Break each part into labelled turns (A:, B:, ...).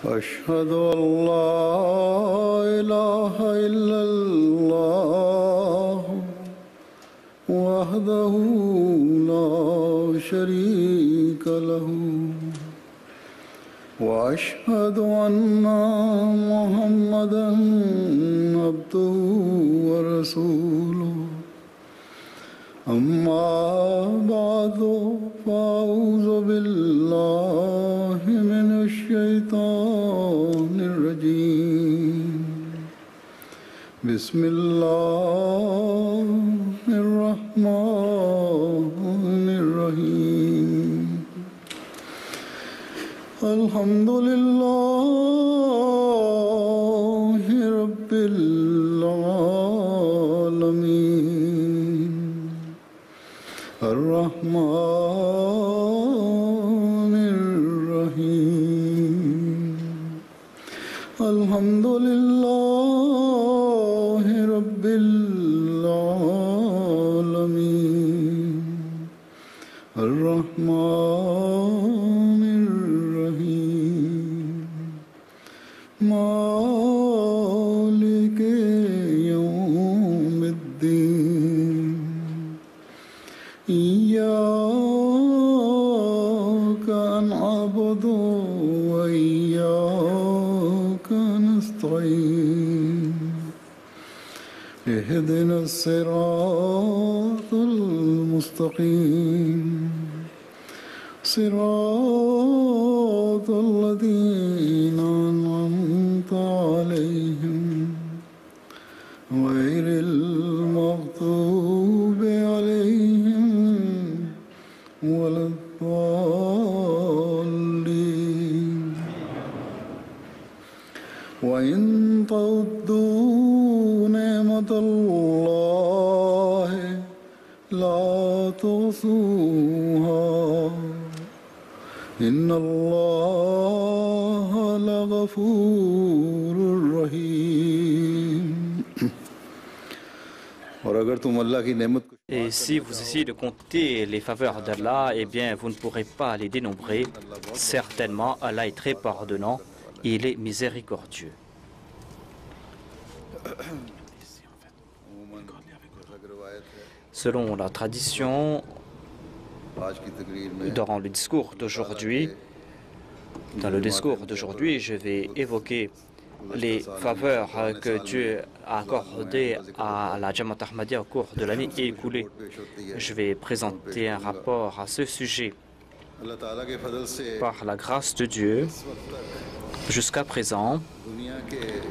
A: أشهد أن لا إله إلا الله وحده لا شريك له وأشهد أن محمدا عبده ورسوله أما بعد فأعوذ بالله من الشيطان الرجيم بسم الله الرحمن الرحيم الحمد لله رب العالمين الرحمن الرحيم الحمد لله رب العالمين الرحمن الرحيم مالك يوم الدين إياك نعبد وإياك نستعين اهدنا الصراط المستقيم صراط الذين أنعمت عليهم غير المغضوب عليهم ولا الضالين وإن تعدوا نعمة الله لا تحصوها إن الله لغفور رحيم.
B: Et si vous essayez de compter les faveurs d'Allah, eh bien, vous ne pourrez pas les dénombrer. Certainement, Allah est très pardonnant, il est miséricordieux. Selon la tradition, dans le discours d'aujourd'hui, je vais évoquer les faveurs que Dieu a accordées à la Jamaat Ahmadiyya au cours de l'année écoulée. Je vais présenter un rapport à ce sujet. Par la grâce de Dieu, jusqu'à présent,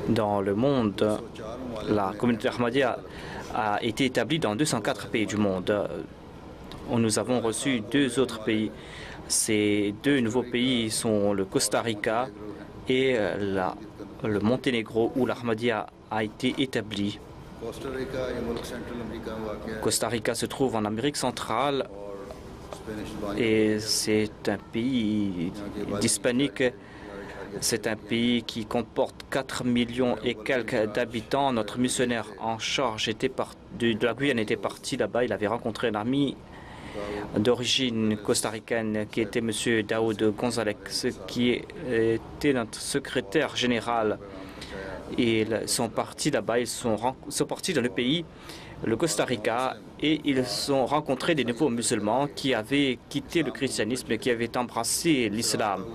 B: dans le monde, la communauté Ahmadiyya a été établie dans 204 pays du monde. Nous avons reçu 2 autres pays. Ces 2 nouveaux pays sont le Costa Rica et le Monténégro, où l'Ahmadiyya a été établie. Costa Rica se trouve en Amérique centrale et c'est un pays d'hispanique. C'est un pays qui comporte 4 millions et quelques d'habitants. Notre missionnaire en charge de la Guyane était parti là-bas. Il avait rencontré un ami d'origine costaricaine qui était M. Daoud Gonzalez, qui était notre secrétaire général. Ils sont partis là-bas, ils sont partis dans le pays, le Costa Rica, et ils ont rencontré des nouveaux musulmans qui avaient quitté le christianisme et qui avaient embrassé l'islam.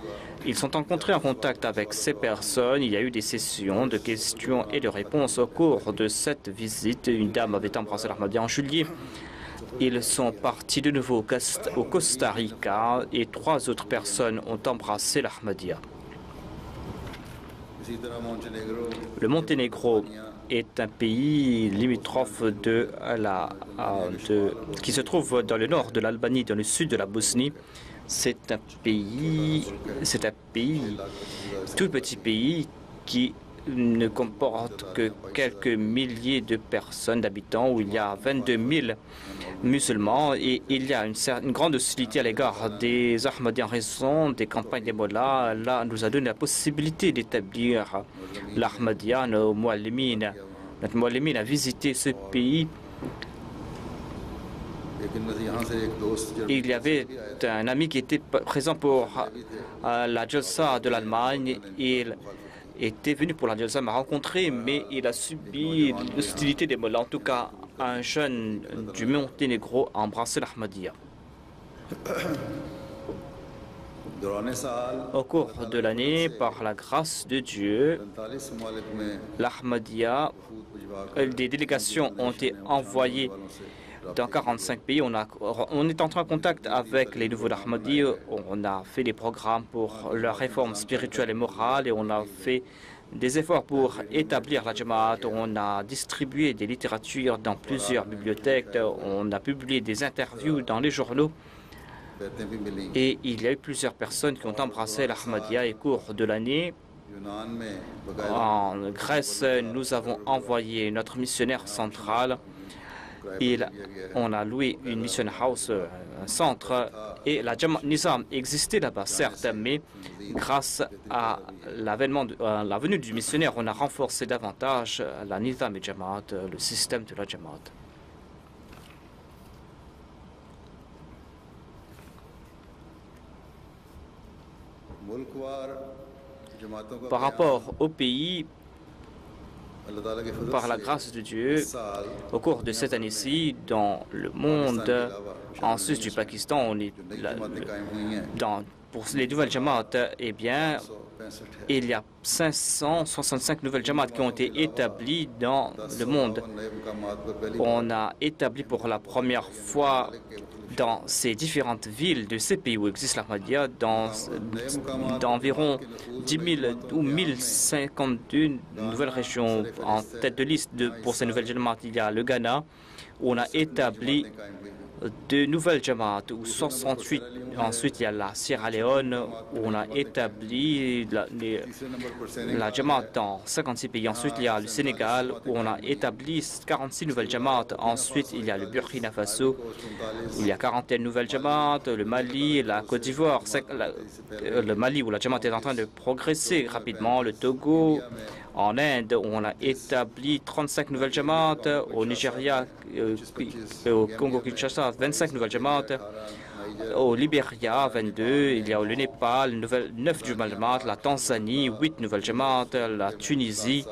B: Ils sont entrés en contact avec ces personnes. Il y a eu des sessions de questions et de réponses au cours de cette visite. Une dame avait embrassé l'Ahmadiyya en juillet. Ils sont partis de nouveau au Costa Rica et 3 autres personnes ont embrassé l'Ahmadiyya. Le Monténégro est un pays limitrophe qui se trouve dans le nord de l'Albanie, dans le sud de la Bosnie. C'est un tout petit pays qui ne comporte que quelques milliers de personnes, d'habitants, où il y a 22 000 musulmans et il y a une grande hostilité à l'égard des Ahmadis en raison des campagnes des mollahs. Allah nous a donné la possibilité d'établir l'Ahmadiyya. Notre muallimin a visité ce pays Il y avait un ami qui était présent pour la Jalsa de l'Allemagne. Il était venu pour la Jalsa, m'a rencontré, mais il a subi l'hostilité des mollahs. En tout cas, un jeune du Monténégro a embrassé l'Ahmadiyya. Au cours de l'année, par la grâce de Dieu, l'Ahmadiyya, des délégations ont été envoyées dans 45 pays. On est entré en contact avec les nouveaux Ahmadis. On a fait des programmes pour leur réforme spirituelle et morale et on a fait des efforts pour établir la Jamaat. On a distribué des littératures dans plusieurs bibliothèques. On a publié des interviews dans les journaux. Et il y a eu plusieurs personnes qui ont embrassé l'Ahmadiyya au cours de l'année. En Grèce, nous avons envoyé notre missionnaire central. On a loué une mission house, un centre, et la Jamaat Nizam existait là-bas, certes, mais grâce à la venue du missionnaire, on a renforcé davantage la Nizam et Jamaat, le système de la Jamaat. Par rapport au pays, par la grâce de Dieu, au cours de cette année-ci, dans le monde, en sus du Pakistan, pour les nouvelles Jamaat, eh bien, il y a 565 nouvelles Jamaat qui ont été établies dans le monde. On a établi pour la première fois dans ces différentes villes de ces pays où existe l'Ahmadiyya, d'environ 10 000 ou 1052 nouvelles régions en tête de liste pour ces nouvelles Jamaat. Il y a le Ghana, où on a établi de nouvelles Jamaat, ou 68. Ensuite, il y a la Sierra Leone, où on a établi la Jamaat dans 56 pays. Ensuite, il y a le Sénégal, où on a établi 46 nouvelles Jamaat. Ensuite, il y a le Burkina Faso, où il y a 41 nouvelles Jamaat. Le Mali, la Côte d'Ivoire, le Mali, où la Jamaat est en train de progresser rapidement. Le Togo, en Inde, où on a établi 35 nouvelles Jamaat. Au Nigeria, au Congo-Kinshasa, 25 nouvelles Jamaat. Au Libéria, 22. Il y a le Népal, 9 nouvelles Jamaat. La Tanzanie, 8 nouvelles Jamaat. La Tunisie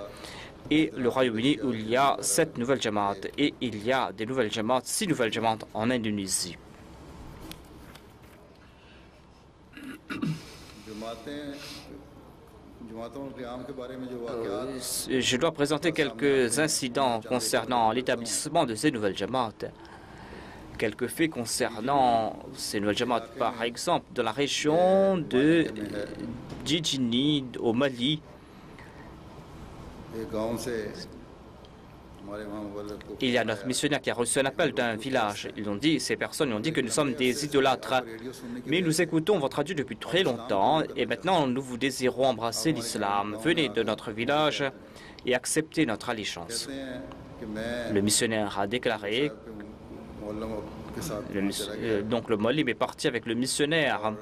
B: et le Royaume-Uni, où il y a 7 nouvelles Jamaat. Et il y a des nouvelles Jamaat, 6 nouvelles Jamaat en Indonésie. Je dois présenter quelques incidents concernant l'établissement de ces nouvelles Jamaat. Quelques faits concernant ces nouvelles Jamaat, par exemple, dans la région de Djidjini, au Mali. Il y a notre missionnaire qui a reçu un appel d'un village. Ces personnes ont dit que nous sommes des idolâtres. Mais nous écoutons votre Dieu depuis très longtemps et maintenant nous vous désirons embrasser l'islam. Venez de notre village et acceptez notre allégeance. Le missionnaire a déclaré, donc le Molim est parti avec le missionnaire.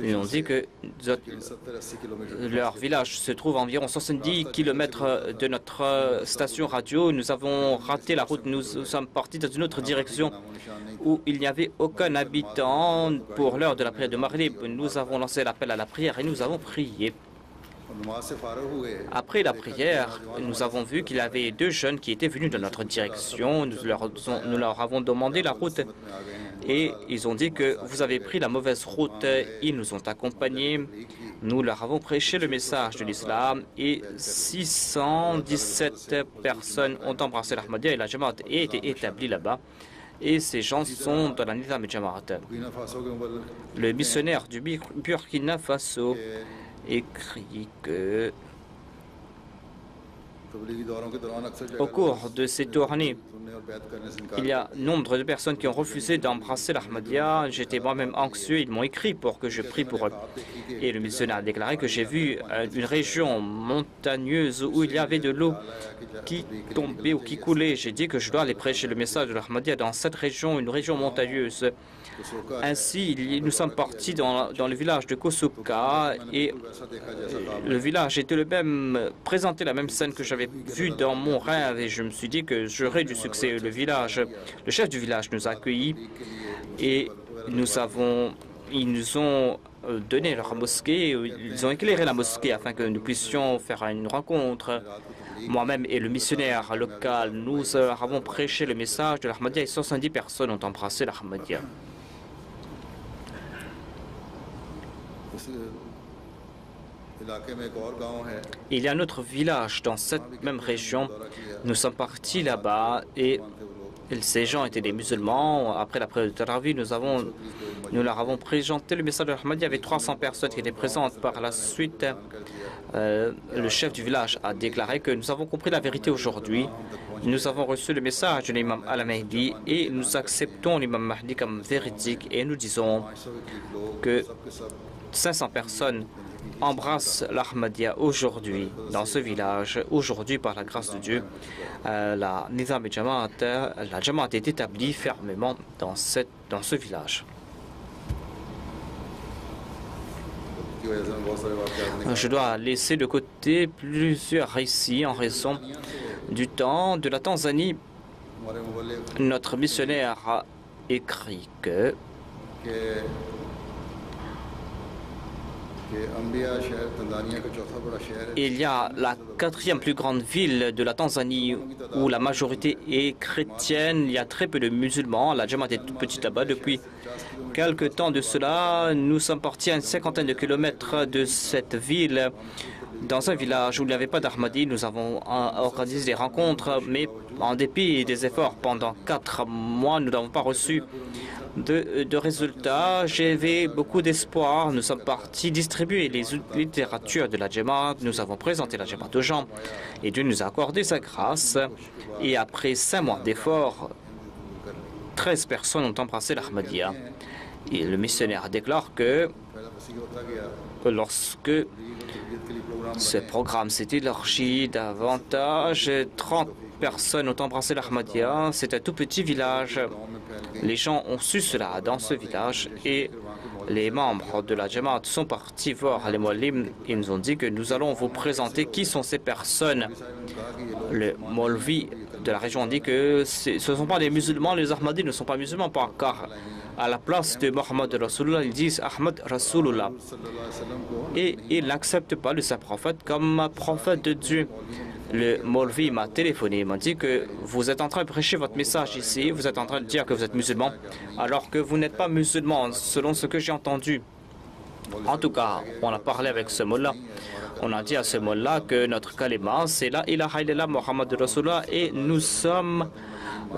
B: Ils ont dit que leur village se trouve à environ 70 km de notre station radio. Nous avons raté la route. Nous sommes partis dans une autre direction où il n'y avait aucun habitant pour l'heure de la prière de Maghrib. Nous avons lancé l'appel à la prière et nous avons prié. Après la prière, nous avons vu qu'il y avait 2 jeunes qui étaient venus dans notre direction. Nous leur avons demandé la route et ils ont dit que vous avez pris la mauvaise route. Ils nous ont accompagnés. Nous leur avons prêché le message de l'islam et 617 personnes ont embrassé l'Ahmadiyya et la Jamaat et été établis là-bas. Et ces gens sont dans la Nizam et Jamaat. Le missionnaire du Burkina Faso écrit que au cours de ces tournées, il y a nombre de personnes qui ont refusé d'embrasser l'Ahmadiyya. J'étais moi-même anxieux. Ils m'ont écrit pour que je prie pour eux. Et le missionnaire a déclaré que j'ai vu une région montagneuse où il y avait de l'eau qui tombait ou qui coulait. J'ai dit que je dois aller prêcher le message de l'Ahmadiyya dans cette région, une région montagneuse. Ainsi, nous sommes partis dans le village de Kosuka et le village était présentait la même scène que j'avais j'avais vu dans mon rêve et je me suis dit que j'aurais du succès. Le chef du village nous a accueillis et ils nous ont donné leur mosquée, ils ont éclairé la mosquée afin que nous puissions faire une rencontre. Moi-même et le missionnaire local, nous avons prêché le message de l'Ahmadiyya et 70 personnes ont embrassé l'Ahmadiyya. Il y a un autre village dans cette même région. Nous sommes partis là-bas et ces gens étaient des musulmans. Après la prière de Tarawih, nous leur avons présenté le message de l'Ahmadiyya. Il y avait 300 personnes qui étaient présentes. Par la suite, le chef du village a déclaré que nous avons compris la vérité aujourd'hui. Nous avons reçu le message de l'imam Al-Mahdi et nous acceptons l'imam Mahdi comme véridique et nous disons que 500 personnes embrassent l'Ahmadiyya aujourd'hui dans ce village. Aujourd'hui, par la grâce de Dieu, la Nizam et Jamaat, la Jamaat est établie fermement dans ce village. Je dois laisser de côté plusieurs récits en raison du temps. De la Tanzanie, notre missionnaire a écrit que il y a la 4e plus grande ville de la Tanzanie où la majorité est chrétienne. Il y a très peu de musulmans. La Jamaat est toute petite là-bas. Depuis quelque temps de cela, nous sommes partis à une 50aine de kilomètres de cette ville, dans un village où il n'y avait pas d'Ahmadi. Nous avons organisé des rencontres, mais en dépit des efforts, pendant 4 mois, nous n'avons pas reçu de résultats. J'avais beaucoup d'espoir. Nous sommes partis distribuer les littératures de la Jamaat. Nous avons présenté la Jamaat aux gens et Dieu nous a accordé sa grâce. Et après 5 mois d'efforts, 13 personnes ont embrassé l'Ahmadiyya. Et le missionnaire déclare que lorsque ce programme s'est élargi davantage, 30 personnes ont embrassé l'Ahmadiyya. C'est un tout petit village. Les gens ont su cela dans ce village et les membres de la Jamaat sont partis voir les Muallim. Ils nous ont dit que nous allons vous présenter qui sont ces personnes. Le Molvi de la région dit que ce ne sont pas des musulmans, les Ahmadis ne sont pas musulmans, car à la place de Mohammed Rasulullah, ils disent Ahmad Rasulullah. Et ils n'acceptent pas le saint prophète comme prophète de Dieu. Le Molvi m'a téléphoné, il m'a dit que vous êtes en train de prêcher votre message ici, vous êtes en train de dire que vous êtes musulman, alors que vous n'êtes pas musulman, selon ce que j'ai entendu. En tout cas, on a parlé avec ce mot-là. On a dit à ce mot-là que notre kalima, c'est la ilaha illallah Muhammad Rasulullah, et nous sommes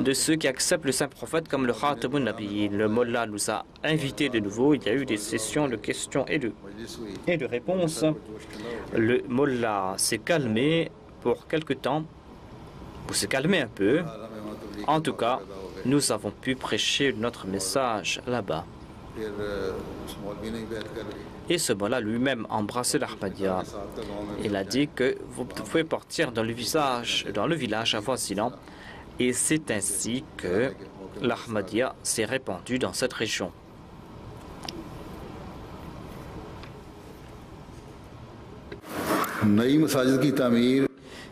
B: de ceux qui acceptent le saint prophète comme le Khatamun Nabi. Le Mollah nous a invités de nouveau. Il y a eu des sessions de questions et de réponses. Le Mollah s'est calmé pour quelque temps, pour se calmer un peu. En tout cas, nous avons pu prêcher notre message là-bas. Et ce Mollah lui-même a embrassé l'Ahmadiyya. Il a dit que vous pouvez partir dans le village avoisinant. Et c'est ainsi que l'Ahmadiyya s'est répandue dans cette région.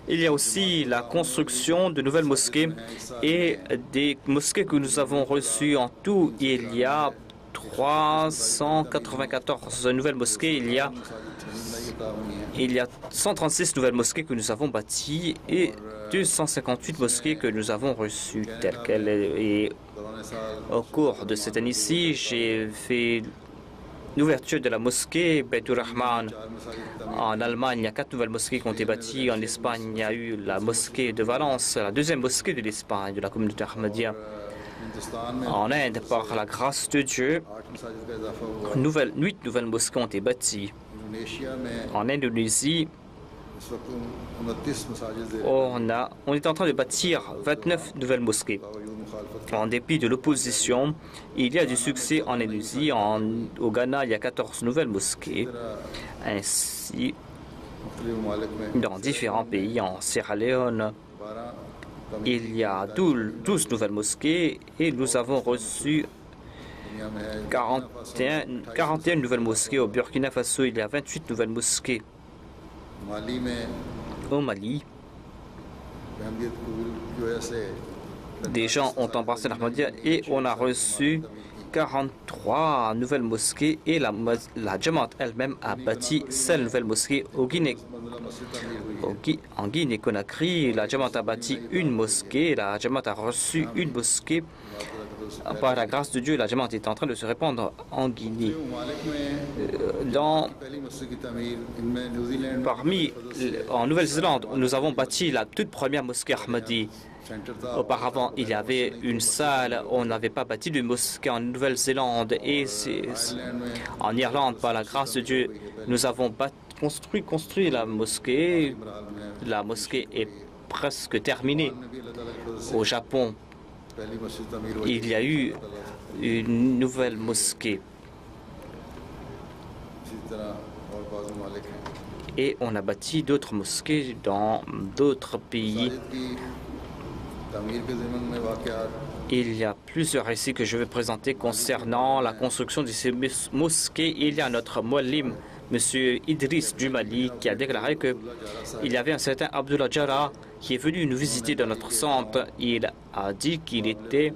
B: Il y a aussi la construction de nouvelles mosquées et des mosquées que nous avons reçues en tout. Il y a 394 nouvelles mosquées. Il y a 136 nouvelles mosquées que nous avons bâties et 258 mosquées que nous avons reçues telles quelles. Et au cours de cette année-ci, j'ai fait l'ouverture de la mosquée Beitur Rahman. En Allemagne, il y a 4 nouvelles mosquées qui ont été bâties. En Espagne, il y a eu la mosquée de Valence, la deuxième mosquée de l'Espagne, de la communauté Ahmadiyya. En Inde, par la grâce de Dieu, 8 nouvelles mosquées ont été bâties. En Indonésie, on est en train de bâtir 29 nouvelles mosquées. En dépit de l'opposition, il y a du succès en Indonésie. Au Ghana, il y a 14 nouvelles mosquées. Ainsi, dans différents pays, en Sierra Leone, il y a 12 nouvelles mosquées et nous avons reçu 41 nouvelles mosquées. Au Burkina Faso, il y a 28 nouvelles mosquées. Au Mali, des gens ont embrassé l'Ahmadiyya et on a reçu 43 nouvelles mosquées et la Jamaat elle-même a bâti 7 nouvelles mosquées en Guinée-Conakry. La Jamaat a bâti une mosquée, la Jamaat a reçu une mosquée. Par la grâce de Dieu, la Jamaat est en train de se répandre en Guinée. En Nouvelle-Zélande, nous avons bâti la toute première mosquée Ahmadi. Auparavant, il y avait une salle, on n'avait pas bâti de mosquée en Nouvelle-Zélande. Et en Irlande, par la grâce de Dieu, nous avons construit la mosquée. La mosquée est presque terminée. Au Japon, il y a eu une nouvelle mosquée. Et on a bâti d'autres mosquées dans d'autres pays. Il y a plusieurs récits que je vais présenter concernant la construction de ces mosquées. Il y a notre muallim, M. Idriss du Mali, qui a déclaré qu'il y avait un certain Abdullah Jarrah qui est venu nous visiter dans notre centre. Il a dit qu'il était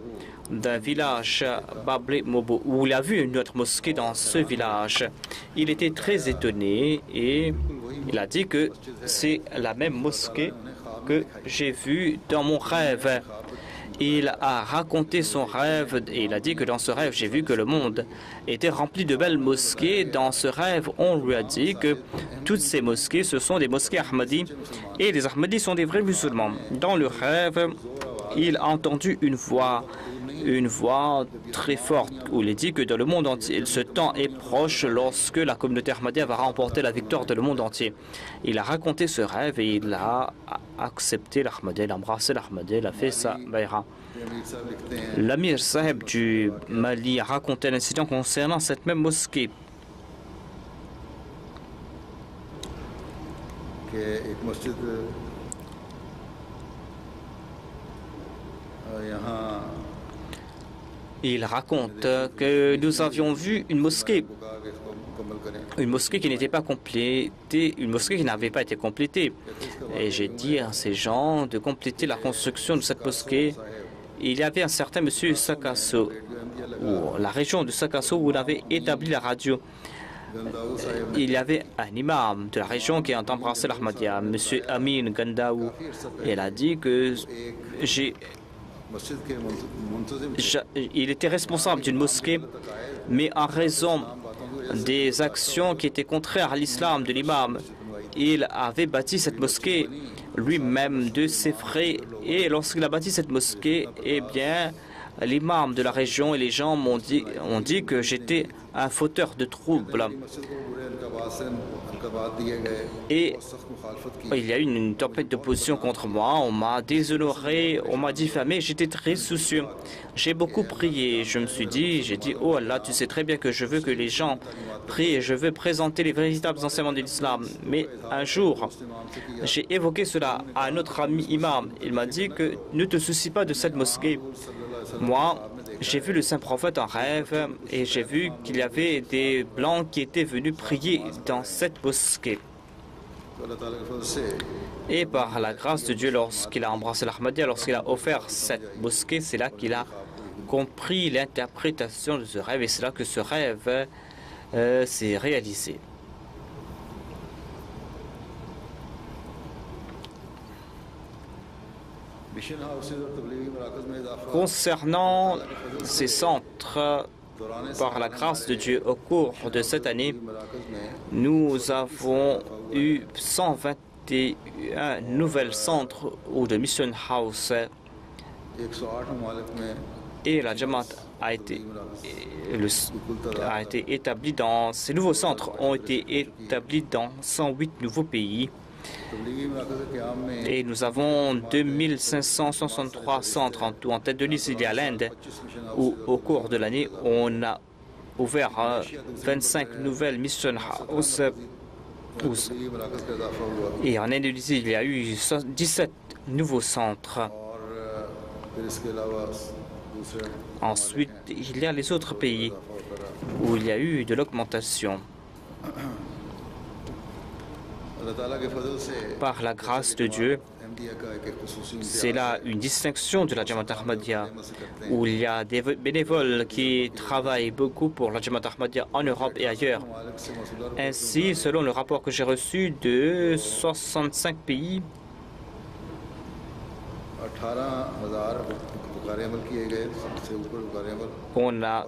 B: d'un village Bablé Mobo, où il a vu une autre mosquée dans ce village. Il était très étonné et il a dit que c'est la même mosquée que j'ai vue dans mon rêve. Il a raconté son rêve et il a dit que dans ce rêve, j'ai vu que le monde était rempli de belles mosquées. Dans ce rêve, on lui a dit que toutes ces mosquées, ce sont des mosquées Ahmadis et les Ahmadis sont des vrais musulmans. Dans le rêve, il a entendu une voix très forte où il est dit que dans le monde entier, ce temps est proche lorsque la communauté Ahmadiyya va remporter la victoire dans le monde entier. Il a raconté ce rêve et il a accepté l'Ahmadiyya, il a embrassé l'Ahmadiyya, il a fait sa bayra. L'Amir Saheb du Mali a raconté un incident concernant cette même mosquée. Il raconte que nous avions vu une mosquée qui n'était pas complétée, une mosquée qui n'avait pas été complétée. Et j'ai dit à ces gens de compléter la construction de cette mosquée. Il y avait un certain monsieur Sakasso, ou la région de Sakasso où on avait établi la radio. Il y avait un imam de la région qui a embrassé l'Ahmadiyya, monsieur Amin Gandaou. Il a dit que il était responsable d'une mosquée, mais en raison des actions qui étaient contraires à l'islam de l'imam, il avait bâti cette mosquée lui-même de ses frais. Et lorsqu'il a bâti cette mosquée, eh bien, l'imam de la région et les gens ont dit que j'étais un fauteur de troubles. Et il y a eu une tempête d'opposition contre moi, on m'a déshonoré, on m'a diffamé, j'étais très soucieux. J'ai beaucoup prié, j'ai dit, oh Allah, tu sais très bien que je veux que les gens prient et je veux présenter les véritables enseignements de l'islam. Mais un jour, j'ai évoqué cela à un autre ami imam. Il m'a dit que ne te soucie pas de cette mosquée. Moi, j'ai vu le saint prophète en rêve et j'ai vu qu'il y avait des blancs qui étaient venus prier dans cette mosquée. Et par la grâce de Dieu, lorsqu'il a embrassé l'Ahmadiyya, lorsqu'il a offert cette mosquée, c'est là qu'il a compris l'interprétation de ce rêve et c'est là que ce rêve s'est réalisé. Concernant ces centres, par la grâce de Dieu, au cours de cette année, nous avons eu 121 nouveaux centres ou de mission house et la Jamaat a été établie dans ces nouveaux centres ont été établis dans 108 nouveaux pays. Et nous avons 2563 centres en tout. En tête de liste, il y a l'Inde, où au cours de l'année, on a ouvert 25 nouvelles mission house. Et en Indonésie, il y a eu 17 nouveaux centres. Ensuite, il y a les autres pays où il y a eu de l'augmentation. Par la grâce de Dieu, C'est là une distinction de la Jamaat Ahmadiyya, où il y a des bénévoles qui travaillent beaucoup pour la Jamaat Ahmadiyya en Europe et ailleurs. Ainsi, selon le rapport que j'ai reçu de 65 pays, on a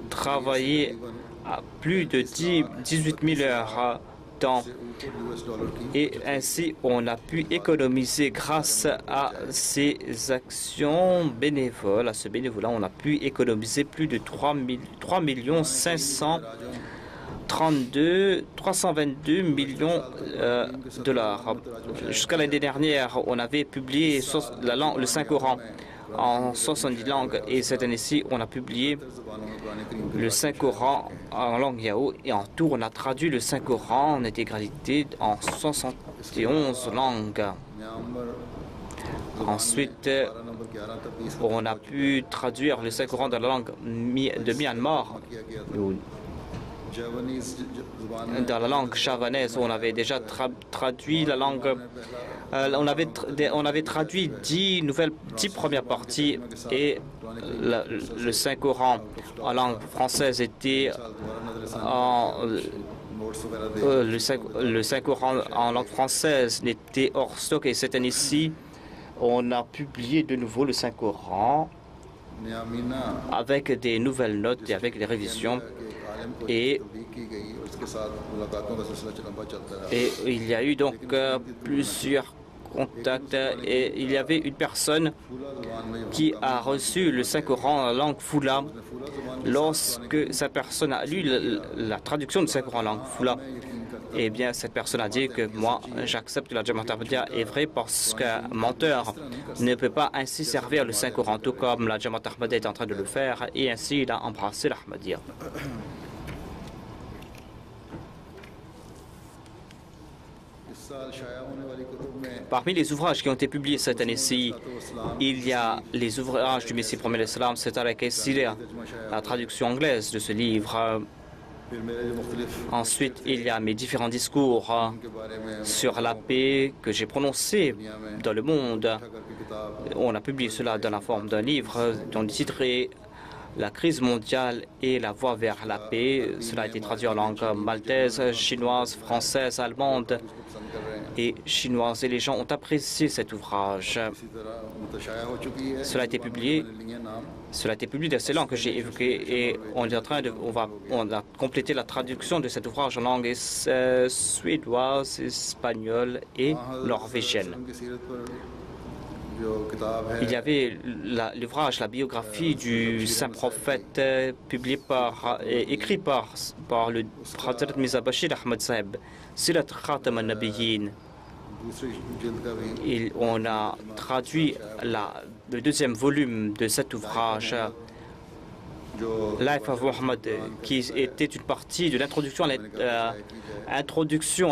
B: travaillé à plus de 18 000 heures temps. Et ainsi, on a pu économiser grâce à ces actions bénévoles. À ce bénévolat, on a pu économiser plus de 3 322 millions de dollars. Jusqu'à l'année dernière, on avait publié le Saint-Coran en 70 langues et cette année-ci, on a publié le Saint-Coran en langue yao et en tout, on a traduit le Saint-Coran en intégralité en 71 langues. Ensuite, on a pu traduire le Saint-Coran dans la langue de Myanmar. Dans la langue javanaise, on avait déjà traduit la langue. On avait traduit 10 premières parties et le Saint-Coran en langue française était le Saint-Coran en langue française n'était hors stock et cette année-ci, on a publié de nouveau le Saint-Coran avec des nouvelles notes et avec des révisions. Et il y a eu donc plusieurs contacts et il y avait une personne qui a reçu le Saint-Coran en langue Fula. Lorsque cette personne a lu la traduction du Saint-Coran en langue Fula, eh bien, cette personne a dit que moi, j'accepte que la Jamaat Ahmadiyya est vraie parce qu'un menteur ne peut pas ainsi servir le Saint-Coran, tout comme la Jamaat Ahmadiyya est en train de le faire, et ainsi il a embrassé l'Ahmadiyya. Parmi les ouvrages qui ont été publiés cette année-ci, il y a les ouvrages du Messie premier l'Islam, c'est la traduction anglaise de ce livre. Ensuite, il y a mes différents discours sur la paix que j'ai prononcés dans le monde. On a publié cela dans la forme d'un livre dont le titre est La crise mondiale et la voie vers la paix. Cela a été traduit en langue maltaise, chinoise, française, allemande et chinoise. Et les gens ont apprécié cet ouvrage. Cela a été publié. Cela a été publié dans ces langues que j'ai évoquées et on a complété la traduction de cet ouvrage en langue suédoise, espagnole et norvégienne. Il y avait l'ouvrage, la biographie du saint prophète, écrit par le Hazrat Mirza Bashir Ahmad Sahib, Silat Khatam al-Nabiyyin. On a traduit le deuxième volume de cet ouvrage, Life of Muhammad, qui était une partie de l'introduction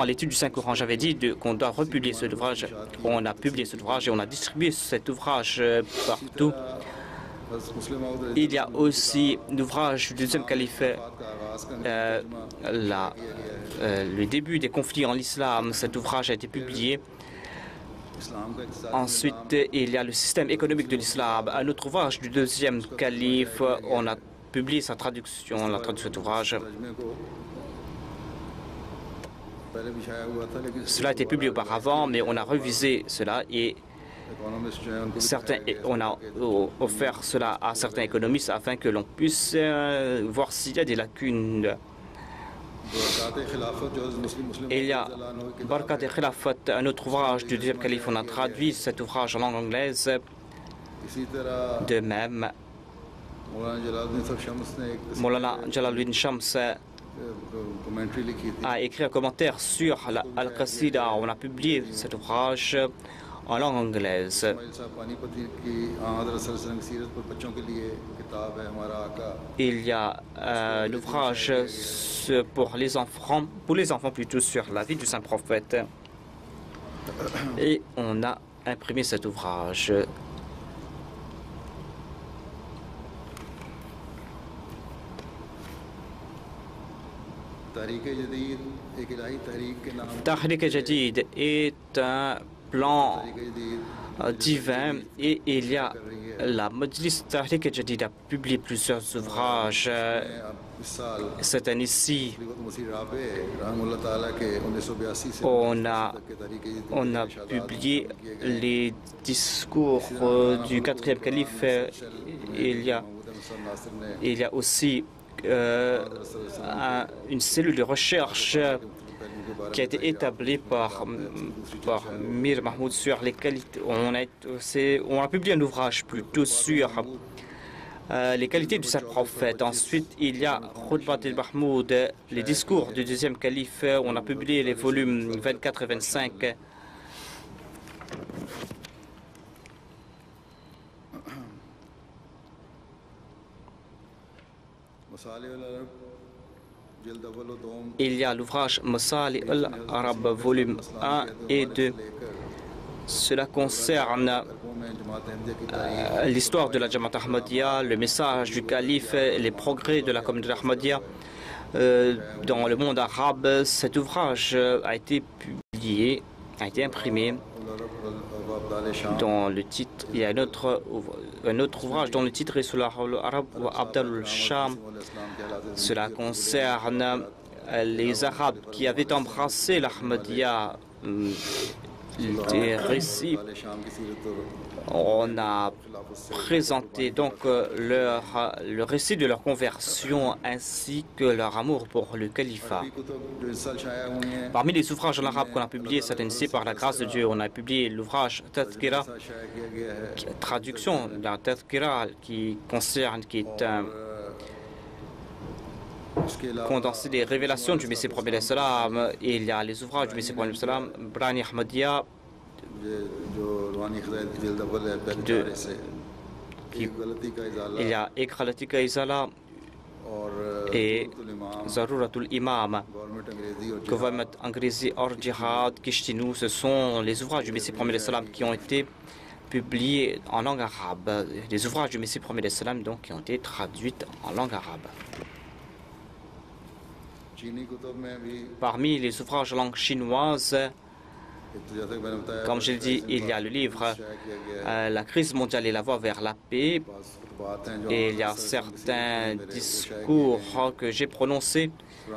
B: à l'étude du Saint-Coran. J'avais dit qu'on doit republier cet ouvrage. On a publié cet ouvrage et on a distribué cet ouvrage partout. Il y a aussi l'ouvrage du deuxième calife, le début des conflits en islam. Cet ouvrage a été publié. Ensuite, il y a le système économique de l'islam. Un autre ouvrage du deuxième calife, on a publié sa traduction, la traduction de cet ouvrage. Cela a été publié auparavant, mais on a revisé cela et on a offert cela à certains économistes afin que l'on puisse voir s'il y a des lacunes. Et il y a Barkat et Khilafat, un autre ouvrage du deuxième calife. On a traduit cet ouvrage en langue anglaise. De même, Maulana Jalaluddin Shams a écrit un commentaire sur Al-Qasida. On a publié cet ouvrage en langue anglaise. Il y a l'ouvrage pour les enfants plutôt sur la vie du saint prophète. Et on a imprimé cet ouvrage. Tahrik Jadid est un plan divin et il y a la Majlis Tahrik al-Jadid a publié plusieurs ouvrages cette année-ci. On a publié les discours du quatrième calife. Il y a aussi une cellule de recherche qui a été établie par Mir Mahmoud sur les qualités. On a publié un ouvrage plutôt sur les qualités du saint prophète. Ensuite, il y a Khutbat al-Mahmoud, les discours du deuxième calife. On a publié les volumes 24 et 25. Il y a l'ouvrage Masali al-Arab, volume 1 et 2. Cela concerne l'histoire de la Jamaat Ahmadiyya, le message du calife, les progrès de la communauté Ahmadiyya dans le monde arabe. Cet ouvrage a été publié, a été imprimé. Dans le titre, il y a un autre ouvrage dont le titre est sur l'arabe ou Abdal al-Sham. Cela concerne les Arabes qui avaient embrassé l'Ahmadiyya. Des récits. On a présenté donc le récit de leur conversion ainsi que leur amour pour le califat. Parmi les ouvrages en arabe qu'on a publiés cette année-ci, par la grâce de Dieu, on a publié l'ouvrage Tadhkira, traduction d'un Tadhkira qui est un condensé des révélations du Messie Prophète salam. Il y a les ouvrages du Messie Prophète salam, Brani Ahmadiyya, il y a Ikralatika Izala et Zaruratul Imam, Gouvernement Angrézi Or Jihad, Kishtinu. Ce sont les ouvrages du Messie Prophète salam qui ont été publiés en langue arabe. Les ouvrages du Messie Prophète salam donc qui ont été traduits en langue arabe. Parmi les ouvrages en langue chinoise, comme je l'ai dit, il y a le livre La crise mondiale et la voie vers la paix. Et il y a certains discours que j'ai prononcés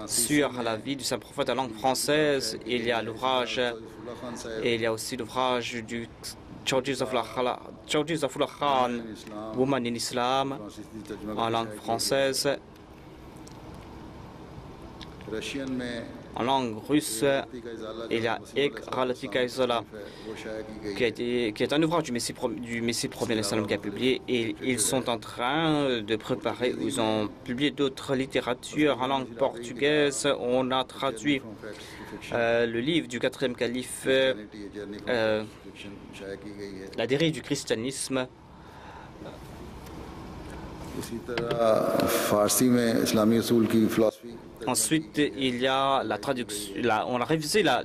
B: sur la vie du saint prophète en langue française. Il y a l'ouvrage, et il y a aussi l'ouvrage du Chaudhry Zafrullah Khan, Woman in Islam, en langue française. En langue russe, il y a Ek Ralatika Izala, qui est un ouvrage du Messie Prophète qui a publié, et ils sont en train de préparer, ils ont publié d'autres littératures en langue portugaise. On a traduit le livre du quatrième calife, La dérive du christianisme. Ensuite, il y a la traduction. On a révisé la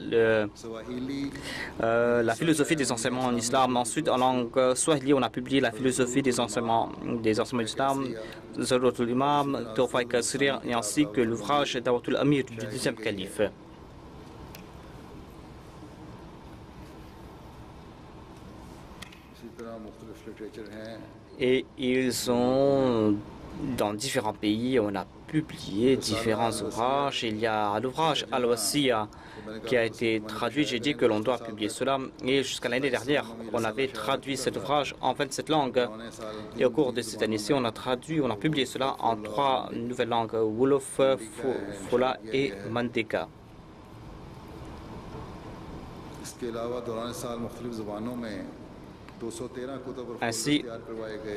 B: philosophie des enseignements en islam. Ensuite, en langue swahili, on a publié la philosophie des enseignements d'islam, Zaruratul Imam, Tawfa Kasri, et ainsi que l'ouvrage Dawatul Amir du deuxième calife. Et ils ont, dans différents pays, on a publié différents ouvrages. Il y a l'ouvrage Al-Wasiya qui a été traduit. J'ai dit que l'on doit publier cela. Et jusqu'à l'année dernière, on avait traduit cet ouvrage en 27 langues. Et au cours de cette année-ci, on a publié cela en 3 nouvelles langues, Wolof, Fola et Mandeka. Ainsi,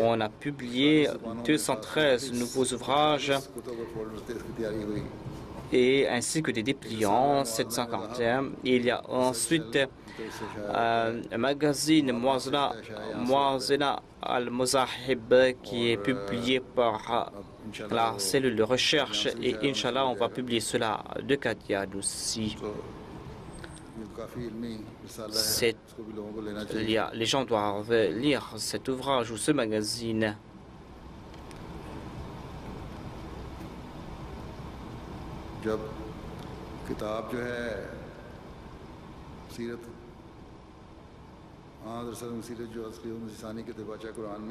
B: on a publié 213 nouveaux ouvrages et ainsi que des dépliants, 741. Il y a ensuite un magazine Muazina al-Muzahib qui est publié par la cellule de recherche, et Inch'Allah, on va publier cela de Qadian aussi. Les gens doivent lire cet ouvrage ou ce magazine.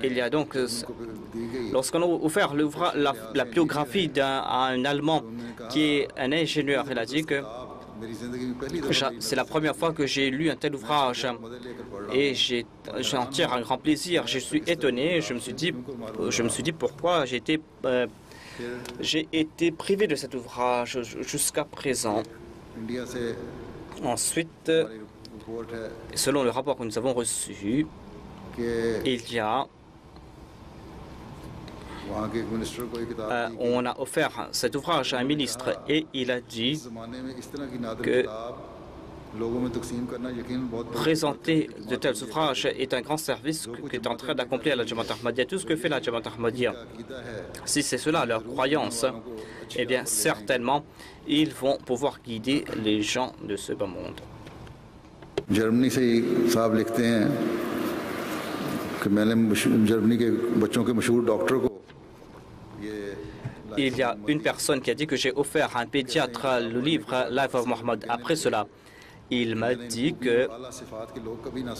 B: Il y a donc, lorsqu'on a offert la biographie d'un Allemand qui est un ingénieur, il a dit que c'est la première fois que j'ai lu un tel ouvrage et j'en tire un grand plaisir. Je suis étonné, je me suis dit pourquoi j'ai été privé de cet ouvrage jusqu'à présent. Ensuite, selon le rapport que nous avons reçu, il y a on a offert cet ouvrage à un ministre et il a dit que présenter de tels ouvrages est un grand service qu'est en train d'accomplir la Jamaat Ahmadiyya. Tout ce que fait la Jamaat Ahmadiyya, si c'est cela leur croyance, eh bien certainement ils vont pouvoir guider les gens de ce bas monde.
A: Germany से ही साहब लिखते हैं कि मैंने जर्मनी के बच्चों के मशहूर डॉक्टर को
B: Il y a une personne qui a dit que j'ai offert à un pédiatre le livre Life of Muhammad. Après cela, il m'a dit que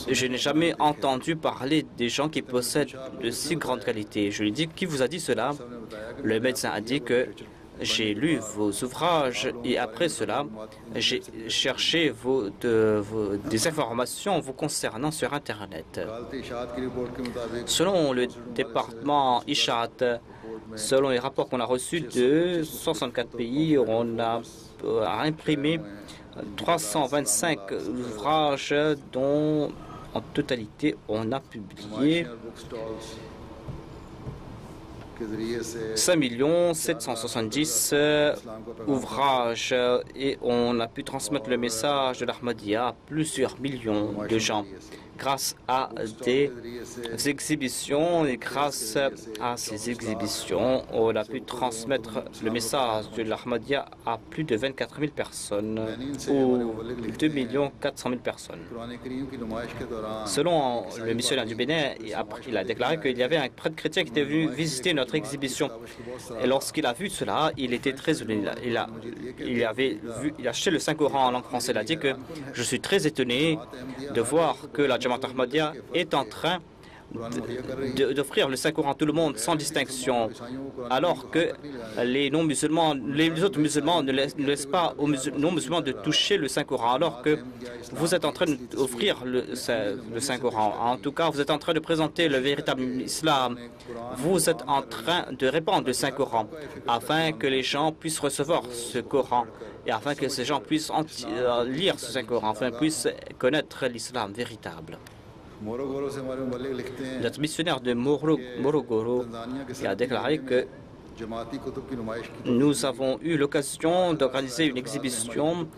B: je n'ai jamais entendu parler des gens qui possèdent de si grandes qualités. Je lui ai dit, qui vous a dit cela? Le médecin a dit que j'ai lu vos ouvrages et après cela, j'ai cherché des informations vous concernant sur Internet. Selon le département Ishat, selon les rapports qu'on a reçus de 64 pays, on a imprimé 325 ouvrages dont en totalité on a publié 5 770 ouvrages et on a pu transmettre le message de l'Ahmadiyya à plusieurs millions de gens. Grâce à des exhibitions et grâce à ces exhibitions, on a pu transmettre le message de l'Ahmadiyya à plus de 24 000 personnes ou 2 400 000 personnes. Selon le missionnaire du Bénin, il a déclaré qu'il y avait un prêtre chrétien qui était venu visiter notre exhibition. Et lorsqu'il a vu cela, il était très étonné. Il a acheté le Saint-Coran en langue française. Il a dit que je suis très étonné de voir que la Jamaat Ahmadiyya est en train d'offrir le Saint-Coran à tout le monde sans distinction, alors que les autres musulmans ne laissent pas aux non-musulmans de toucher le Saint-Coran, alors que vous êtes en train d'offrir le Saint-Coran. En tout cas, vous êtes en train de présenter le véritable islam. Vous êtes en train de répandre le Saint-Coran afin que les gens puissent recevoir ce Coran et afin que ces gens puissent lire ce Saint-Coran, afin qu'ils puissent connaître l'islam véritable. Notre missionnaire de Morogoro a déclaré que nous avons eu l'occasion d'organiser une exhibition.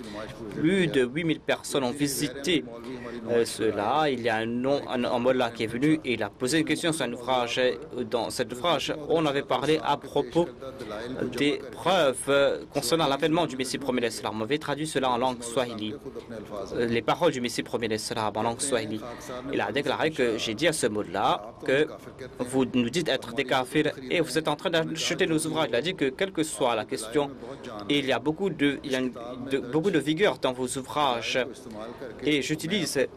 B: Plus de 8000 personnes ont visité cela. Il y a un mollah qui est venu et il a posé une question sur un ouvrage. Dans cet ouvrage, on avait parlé à propos des preuves concernant l'avènement du Messie premier l'Islam. On avait traduit cela en langue swahili. Les paroles du Messie premier l'Islam en langue swahili. Il a déclaré que j'ai dit à ce mollah que vous nous dites être des kafirs et vous êtes en train d'acheter nos ouvrages. Il a dit que quelle que soit la question, il y a beaucoup de vigueur dans vos ouvrages. Et j'ai utilisé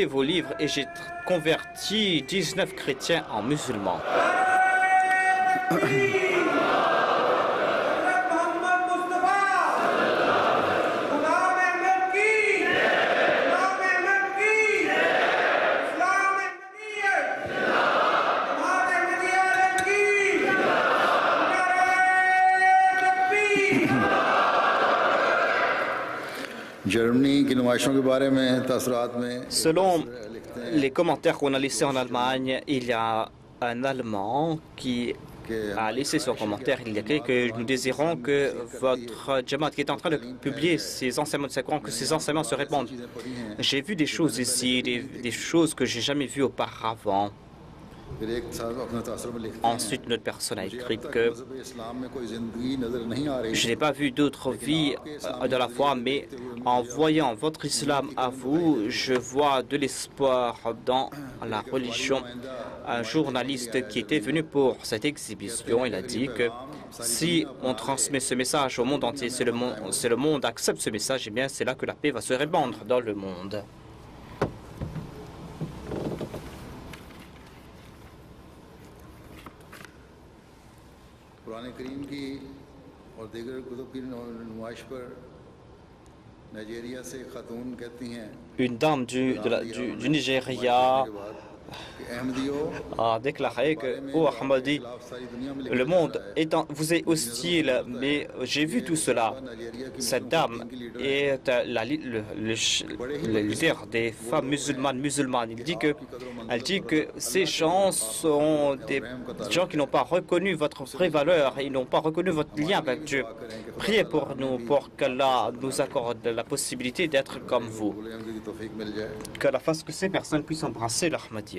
B: vos livres et j'ai converti 19 chrétiens en musulmans. Selon les commentaires qu'on a laissés en Allemagne, il y a un Allemand qui a laissé son commentaire. Il y a que nous désirons que votre Jamaat qui est en train de publier ces enseignements de Saint-Coran, que ces enseignements se répandent. J'ai vu des choses ici, des choses que j'ai jamais vues auparavant. Ensuite, notre personne a écrit que je n'ai pas vu d'autres vies de la foi, mais en voyant votre islam à vous, je vois de l'espoir dans la religion. Un journaliste qui était venu pour cette exhibition, il a dit que si on transmet ce message au monde entier, si le monde accepte ce message, eh bien c'est là que la paix va se répandre dans le monde.
A: Quran करीम की और दीगर कुतुब की नुमाइश पर नाइजीरिया से खातून कहती हैं
B: Une dame du Nigeria a déclaré que, oh Ahmadi, le monde vous est hostile, mais j'ai vu tout cela. Cette dame est le leader des femmes musulmanes. Elle dit que ces gens sont des gens qui n'ont pas reconnu votre vraie valeur, ils n'ont pas reconnu votre lien avec Dieu. Priez pour nous, pour qu'Allah nous accorde la possibilité d'être comme vous. Qu'Allah fasse que ces personnes puissent embrasser l'Ahmadiyya.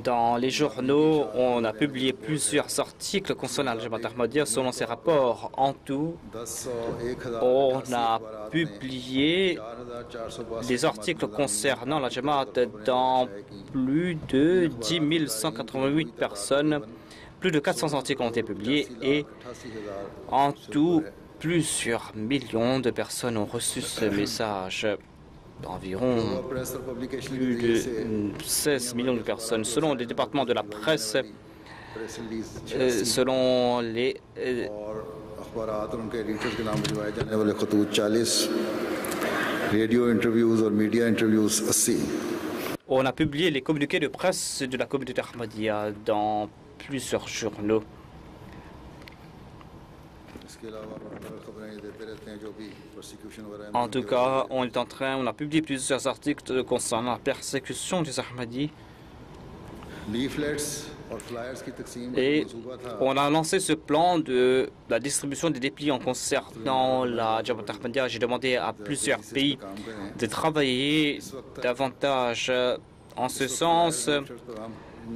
B: Dans les journaux, on a publié plusieurs articles concernant la Jamaat Ahmadiyya. Selon ces rapports, en tout, on a publié des articles concernant la Jamaat dans plus de 10 188 personnes. Plus de 400 articles ont été publiés et en tout, plusieurs millions de personnes ont reçu ce message. Environ plus de 16 millions de personnes. Selon les départements de la presse, selon les... On a publié les communiqués de presse de la communauté Ahmadiyya dans plusieurs journaux. En tout cas, on a publié plusieurs articles concernant la persécution des Ahmadis. Et on a lancé ce plan de la distribution des dépliants concernant la Jamaat Ahmadiyya. J'ai demandé à plusieurs pays de travailler davantage en ce sens.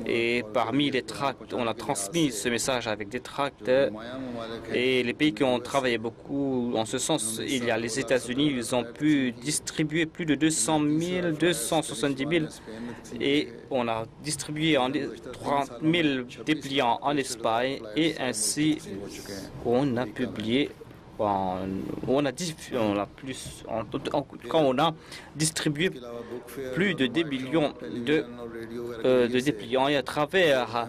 B: Et parmi les tracts, on a transmis ce message avec des tracts. Et les pays qui ont travaillé beaucoup en ce sens, il y a les États-Unis, ils ont pu distribuer plus de 200 000, 270 000. Et on a distribué 30 000 dépliants en Espagne. Et ainsi, on a publié. On a distribué plus de 10 millions de dépliants et à travers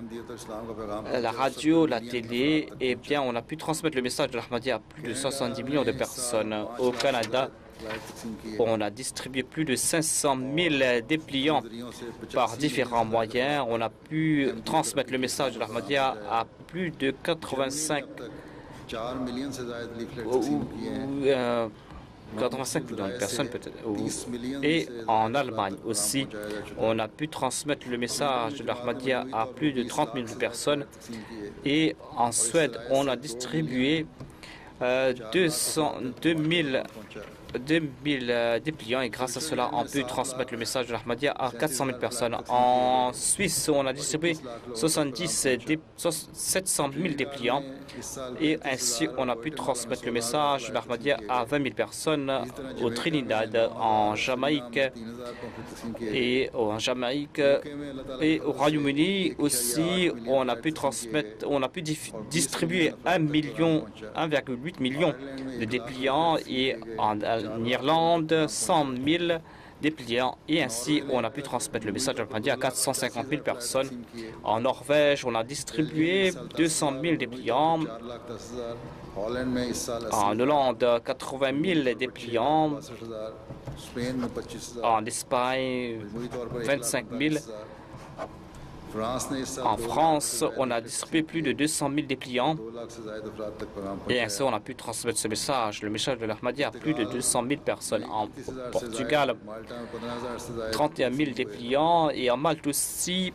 B: la radio, la télé, eh bien, on a pu transmettre le message de l'Ahmadiyya à plus de 70 millions de personnes. Au Canada, on a distribué plus de 500 000 dépliants par différents moyens. On a pu transmettre le message de l'Ahmadiyya à plus de 85 millions de personnes peut-être. Et en Allemagne aussi, on a pu transmettre le message de l'Ahmadiyya à plus de 30 000 personnes. Et en Suède, on a distribué 2000 dépliants et grâce à cela, on peut transmettre le message de l'Ahmadiyya à 400 000 personnes. En Suisse, on a distribué 700 000 dépliants et ainsi, on a pu transmettre le message de l'Ahmadiyya à 20 000 personnes au Trinidad, en Jamaïque et au Royaume-Uni aussi, on a pu distribuer 1,8 million de dépliants et en Irlande, 100 000 dépliants et ainsi on a pu transmettre le message de l'Ahmadiyya à 450 000 personnes. En Norvège, on a distribué 200 000 dépliants. En Hollande, 80 000 dépliants. En Espagne, 25 000. En France, on a distribué plus de 200 000 dépliants et ainsi on a pu transmettre ce message, le message de l'Ahmadiyya à plus de 200 000 personnes. En Portugal, 31 000 dépliants et en Malte aussi,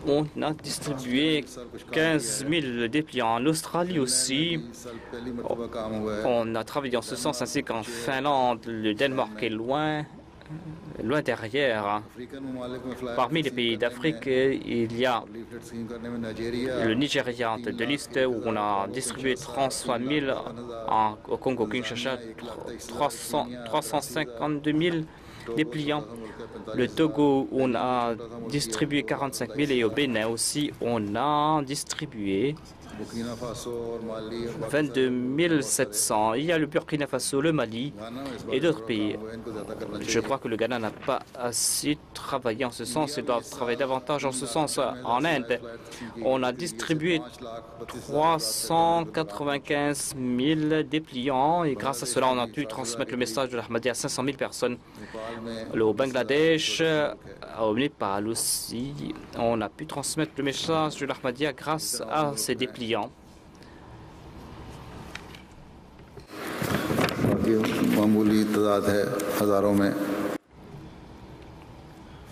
B: on a distribué 15 000 dépliants. En Australie aussi, on a travaillé en ce sens ainsi qu'en Finlande, le Danemark est loin derrière. Parmi les pays d'Afrique, il y a le Nigeria en tête de liste où on a distribué 33 000, au Congo-Kinshasa 352 000 dépliants. Le Togo, on a distribué 45 000 et au Bénin aussi, on a distribué
A: Burkina Faso और माली और बाकी
B: 22 700. Il y a le Burkina Faso, le Mali et d'autres pays.
A: इनको ज़्यादा करना
B: Je crois que le Ghana n'a pas assez travaillé en ce sens. Il doit travailler davantage en ce sens. En Inde, on a distribué 395 000 dépliants et grâce à cela, on a pu transmettre le message de l'Ahmadiyya à 500 000 personnes. Au Bangladesh, au Népal aussi, on a pu transmettre le message de l'Ahmadiyya grâce à ces dépliants.
A: बाकी मामूली तादाद है हज़ारों में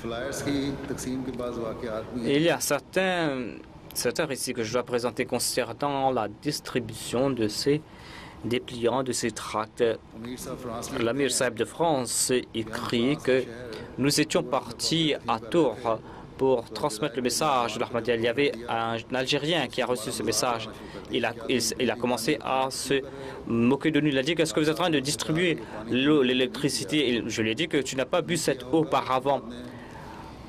A: फ्लायर्स की तकसीम के बाद वाक़यात भी
B: Il y a certains récits que je dois présenter concernant la distribution de ces dépliants, de ces tracts.
A: अमीर साहब फ्रांस में
B: L'Amir Saeb de France écrit que nous étions partis à Tours pour transmettre le message de l'Ahmadiyya. Il y avait un Algérien qui a reçu ce message. Il a commencé à se moquer de nous. Il a dit: qu'est-ce que vous êtes en train de distribuer l'eau, l'électricité? Je lui ai dit que tu n'as pas bu cette eau auparavant.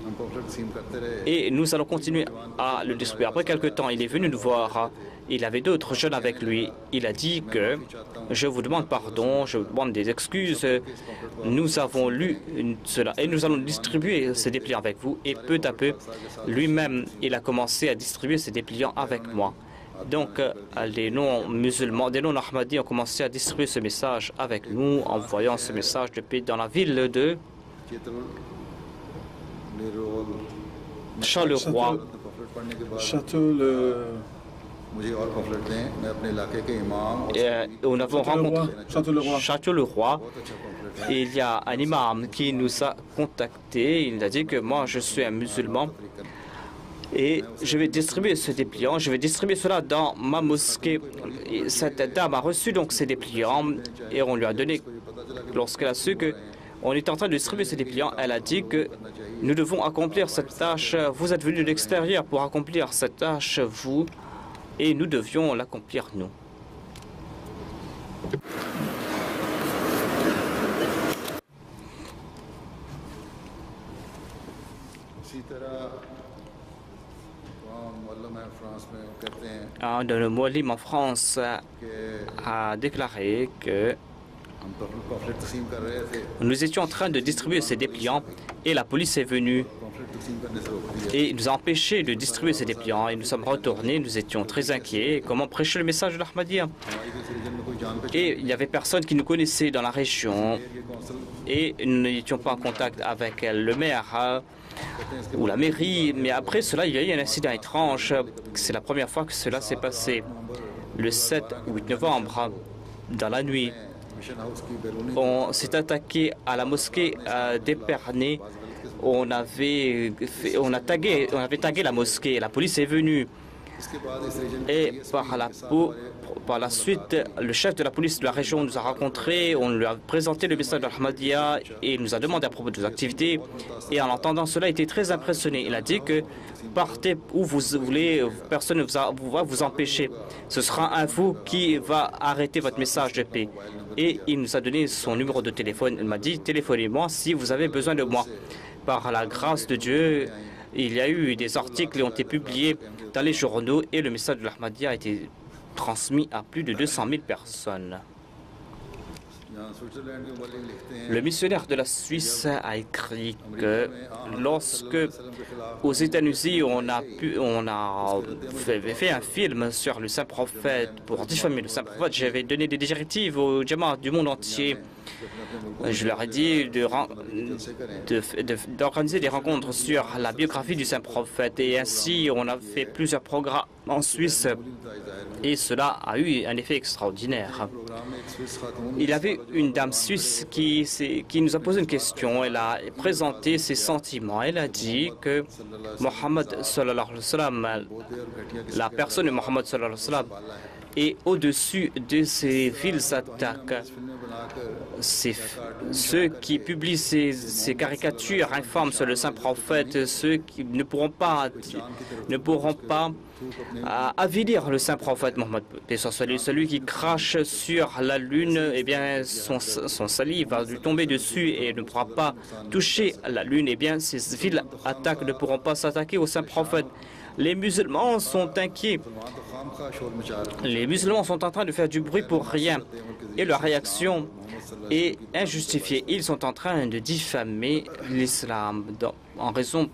A: हम पॉपुलर तकसीम करते रहे
B: Et nous allons continuer à le distribuer. Après quelques temps, il est venu nous voir. Il avait d'autres jeunes avec lui. Il a dit que je vous demande pardon, je vous demande des excuses. Nous avons lu cela et nous allons distribuer ces dépliants avec vous. Et peu à peu, lui-même, il a commencé à distribuer ces dépliants avec moi. Donc, les non-musulmans, des non-ahmadis ont commencé à distribuer ce message avec nous, envoyant ce message de paix dans la ville de Charleroi.
C: Château le...
A: मुझे और पॉपुलर दें मैं अपने इलाके के इमाम
B: Nous avons rencontré
C: Château-le-Roi.
B: Château-le-Roi. Et il y a un imam qui nous a contactés. Il a dit que moi, je suis un musulman et je vais distribuer ce dépliant. Je vais distribuer cela dans ma mosquée. Et cette dame a reçu donc ces dépliants et on lui a donné, lorsqu'elle a su que on est en train de distribuer ces dépliants, elle a dit que nous devons accomplir cette tâche. Vous êtes venus de l'extérieur pour accomplir cette tâche, vous, et nous devions l'accomplir, nous.
A: इसी तरह मल्लम है फ्रांस में वो कहते हैं
B: Un de nos muallim en France a déclaré que
A: हम पॉपुलर तकसीम कर रहे थे
B: nous étions en train de distribuer ces dépliants et la police est venue
A: popular तकसीम करने से रोक दिया
B: et nous a empêchés de distribuer ces dépliants et nous sommes retournés, nous étions très inquiets. Comment prêcher le message de l'Ahmadiyya?
A: हमारी किसी रीजन में कोई जान पे
B: Et il y avait personne qui nous connaissait dans la région
A: ये council
B: et nous n'étions pas en contact avec le maire ou la mairie. Mais après cela, il y a eu un incident étrange. C'est la première fois que cela s'est passé. Le 7 ou 8 novembre, dans la nuit,
A: mission house की बैरूनी
B: on s'est attaqué à la mosquée d'Épernay. On avait tagué la mosquée. La police est venue.
A: इसके बाद इस reason
B: Et par la suite, le chef de la police de la région nous a rencontrés, on lui a présenté le message de l'Ahmadiyya et il nous a demandé à propos de nos activités. Et en entendant cela, il était très impressionné. Il a dit que partez où vous voulez, personne ne va vous empêcher. Ce sera un vous qui va arrêter votre message de paix. Et il nous a donné son numéro de téléphone. Il m'a dit: téléphonez-moi si vous avez besoin de moi. Par la grâce de Dieu, il y a eu des articles qui ont été publiés dans les journaux et le message de l'Ahmadiyya a été transmis à plus de 200 000 personnes.
A: यहाँ स्विट्जरलैंड के मुअल्लिम लिखते हैं
B: Le missionnaire de la Suisse a écrit que lorsque aux États-Unis on a fait un film sur le saint prophète pour diffamer le saint prophète, j'avais donné des directives aux Jamaat du monde entier. Je leur ai dit d'organiser des rencontres sur la biographie du saint prophète et ainsi on a fait plusieurs programmes en Suisse et cela a eu un effet extraordinaire.
A: Programme में एक स्विस खातून
B: Il y avait une dame suisse qui nous a posé une question. Elle a présenté ses sentiments. Elle a dit que Mohammed sallallahu alayhi wa sallam, la personne de Mohammed sallallahu alayhi wa sallam, est au-dessus de ces viles attaques.
A: फिल्में बनाकर
B: Ceux qui publient ces caricatures infâmes sur le saint prophète, ceux qui ne pourront pas avilir le saint prophète Mohammed. Celui qui crache sur la lune, eh bien, son salive va lui tomber dessus et ne pourra pas toucher la lune. Eh bien, ces viles attaques ne pourront pas s'attaquer au saint prophète. Les musulmans sont inquiets. Les musulmans sont en train de faire du bruit pour rien. Et leur réaction est injustifiée. Ils sont en train de diffamer l'islam en raison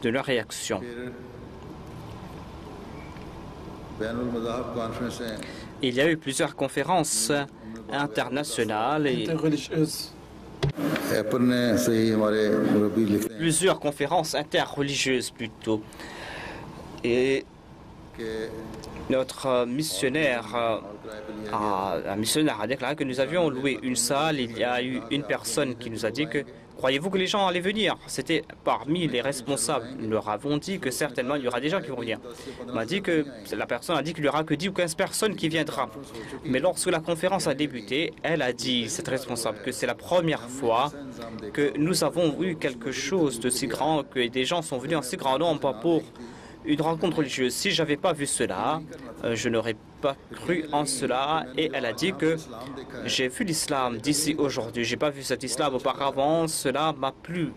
B: de leur réaction. Il y a eu plusieurs conférences internationales et
C: interreligieuses.
B: plusieurs conférences interreligieuses plutôt. Et notre missionnaire, un missionnaire a déclaré que nous avions loué une salle. Il y a eu une personne qui nous a dit que croyez-vous que les gens allaient venir? C'était parmi les responsables. Nous leur avons dit que certainement il y aura des gens qui vont venir. La personne a dit qu'il n'y aura que 10 ou 15 personnes qui viendront. Mais lorsque la conférence a débuté, elle a dit, cette responsable, que c'est la première fois que nous avons eu quelque chose de si grand, que des gens sont venus en si grand nombre pour une rencontre religieuse. Si je n'avais pas vu cela, je n'aurais pas cru en cela. Et elle a dit que j'ai vu l'islam d'ici aujourd'hui. Je n'ai pas vu cet islam auparavant. Cela m'a plu.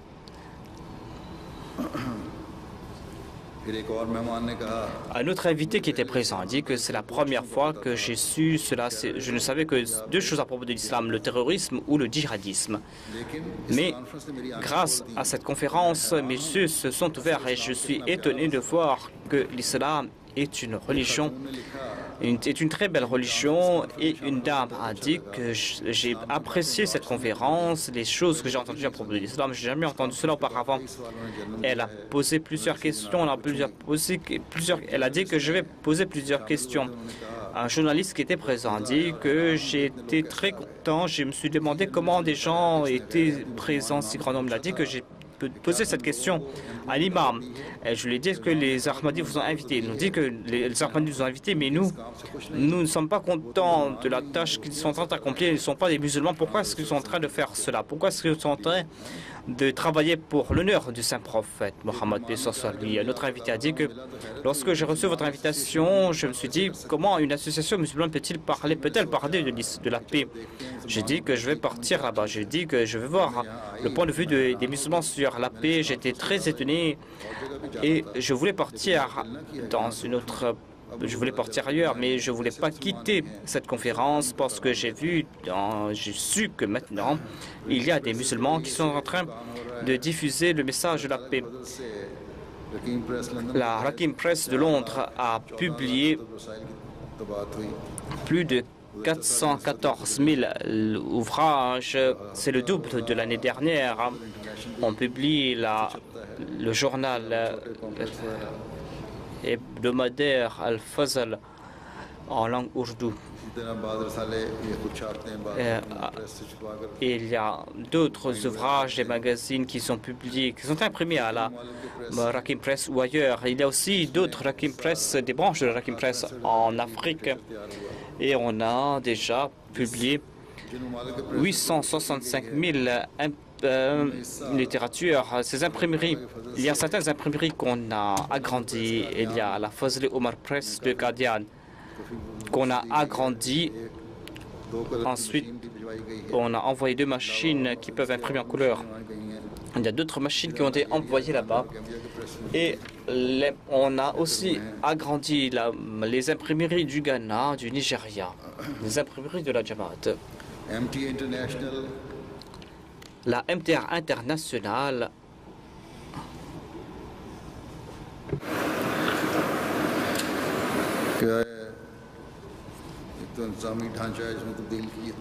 B: Un autre invité qui était présent a dit que c'est la première fois que j'ai su cela. Je ne savais que deux choses à propos de l'islam, le terrorisme ou le djihadisme. Mais grâce à cette conférence, mes yeux se sont ouverts et je suis étonné de voir que l'islam est une religion, est une très belle religion. Et une dame a dit que j'ai apprécié cette conférence, les choses que j'ai entendues à propos de l'islam. Je n'ai jamais entendu cela auparavant. Elle a posé plusieurs questions. Elle a dit que je vais poser plusieurs questions. Un journaliste qui était présent a dit que j'étais très content. Je me suis demandé comment des gens étaient présents si grand nombre. Il a dit que j'ai poser cette question à l'imam. Je lui ai dit que les Ahmadis vous ont invité. Ils nous dit que les Ahmadis vous ont invité, mais nous ne sommes pas contents de la tâche qu'ils sont en train d'accomplir. Ils ne sont pas des musulmans. Pourquoi est-ce qu'ils sont en train de faire cela? Pourquoi est-ce qu'ils sont en train de travailler pour l'honneur du saint prophète Mohammed lui? Notre invité a dit que lorsque j'ai reçu votre invitation, je me suis dit comment une association musulmane peut-elle parler de la paix? J'ai dit que je vais partir là-bas. J'ai dit que je vais voir le point de vue des musulmans sur la paix. J'étais très étonné et je voulais partir je voulais partir ailleurs, mais je ne voulais pas quitter cette conférence parce que j'ai su que maintenant, il y a des musulmans qui sont en train de diffuser le message de la paix. La Rakim Press de Londres a publié plus de 414 000 ouvrages. C'est le double de l'année dernière. On publie le journal hebdomadaire Al-Fazl en langue ourdou. Il y a d'autres ouvrages et magazines qui sont publiés, qui sont imprimés à la Rakim Press ou ailleurs. Il y a aussi d'autres Rakim Press, des branches de la Rakim Press en Afrique. Et on a déjà publié 865 000 littératures. Ces imprimeries, il y a certaines imprimeries qu'on a agrandies. Il y a la Fazl Omar Press de Qadian qu'on a agrandie. Ensuite, on a envoyé 2 machines qui peuvent imprimer en couleur. Il y a d'autres machines qui ont été envoyées là-bas. Et on a aussi agrandi les imprimeries du Ghana, du Nigeria, les imprimeries de la Jamaat. La MTA internationale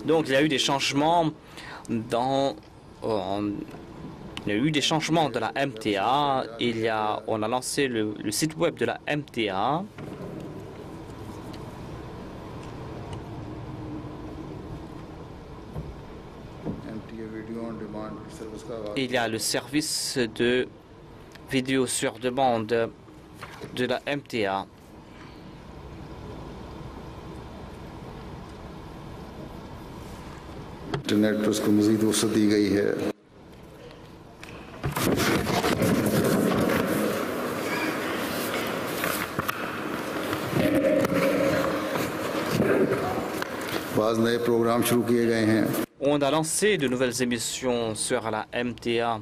B: donc il y a eu des changements dans il y a eu des changements de la MTA. On a lancé le site web de la MTA. Il y a le service de vidéo sur demande de la MTA.
A: Internet पर उसको मज़ीद वसअत दी गई है। बाज़ नए प्रोग्राम शुरू किए गए हैं।
B: On a lancé de nouvelles émissions sur la MTA.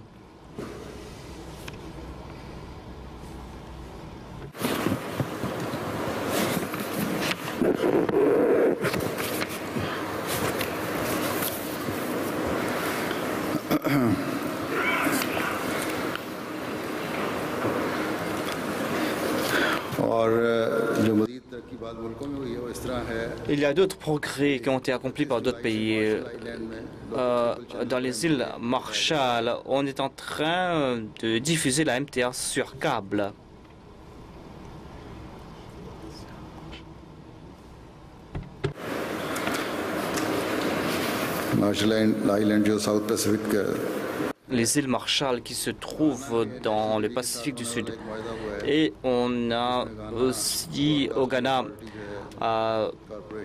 B: Il y a d'autres progrès qui ont été accomplis par d'autres pays. Dans les îles Marshall, on est en train de diffuser la MTA sur câble. Les îles Marshall qui se trouvent dans le Pacifique du Sud. Et on a aussi au Ghana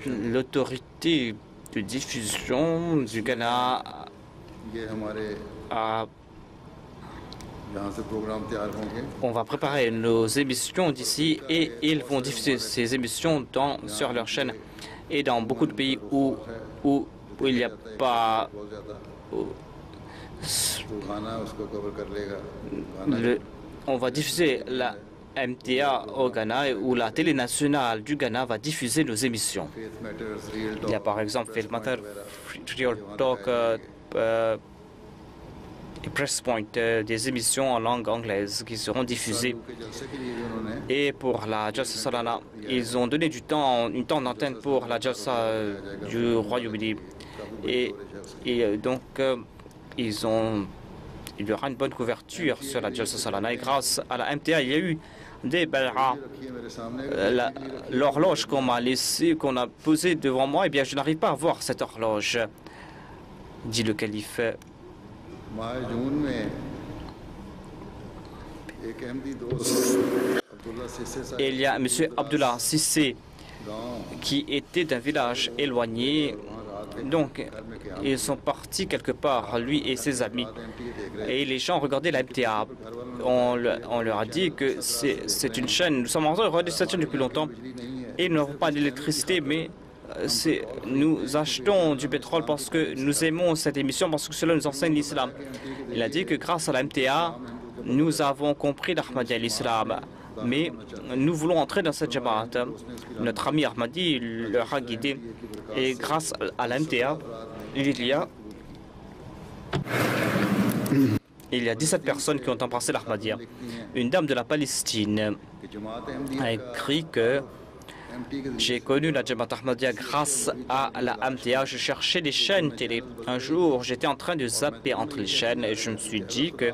B: l'autorité de diffusion du Ghana on va préparer nos émissions d'ici et ils vont diffuser ces émissions sur leur chaîne. Et dans beaucoup de pays où il n'y a pas on va diffuser la MTA au Ghana où la télé nationale du Ghana va diffuser nos émissions. Il y a par exemple Faith Matter, Real Talk et Press Point, des émissions en langue anglaise qui seront diffusées. Et pour la Jalsa Salana, ils ont donné une temps d'antenne pour la Jalsa du Royaume-Uni. Et donc, il y aura une bonne couverture sur la Jalsa Salana. Et grâce à la MTA, il y a eu des balras. L'horloge qu'on m'a laissée, qu'on a posée devant moi, eh bien, je n'arrive pas à voir cette horloge, dit le calife. Et il y a M. Abdullah Sissé qui était d'un village éloigné. Donc, ils sont partis quelque part, lui et ses amis. Et les gens regardaient la MTA. On leur a dit que c'est une chaîne. Nous sommes en train de regarder cette chaîne depuis longtemps. Et nous n'avons pas d'électricité, mais nous achetons du pétrole parce que nous aimons cette émission, parce que cela nous enseigne l'islam. Il a dit que grâce à la MTA, nous avons compris l'Ahmadiyya, l'islam. Mais nous voulons entrer dans cette jamaat. Notre ami Ahmadi leur a guidé. Et grâce à la MTA, il y a 17 personnes qui ont embrassé l'Ahmadiyya. Une dame de la Palestine a écrit que j'ai connu la Jamaat Ahmadiyya grâce à la MTA. Je cherchais des chaînes télé. Un jour, j'étais en train de zapper entre les chaînes et je me suis dit que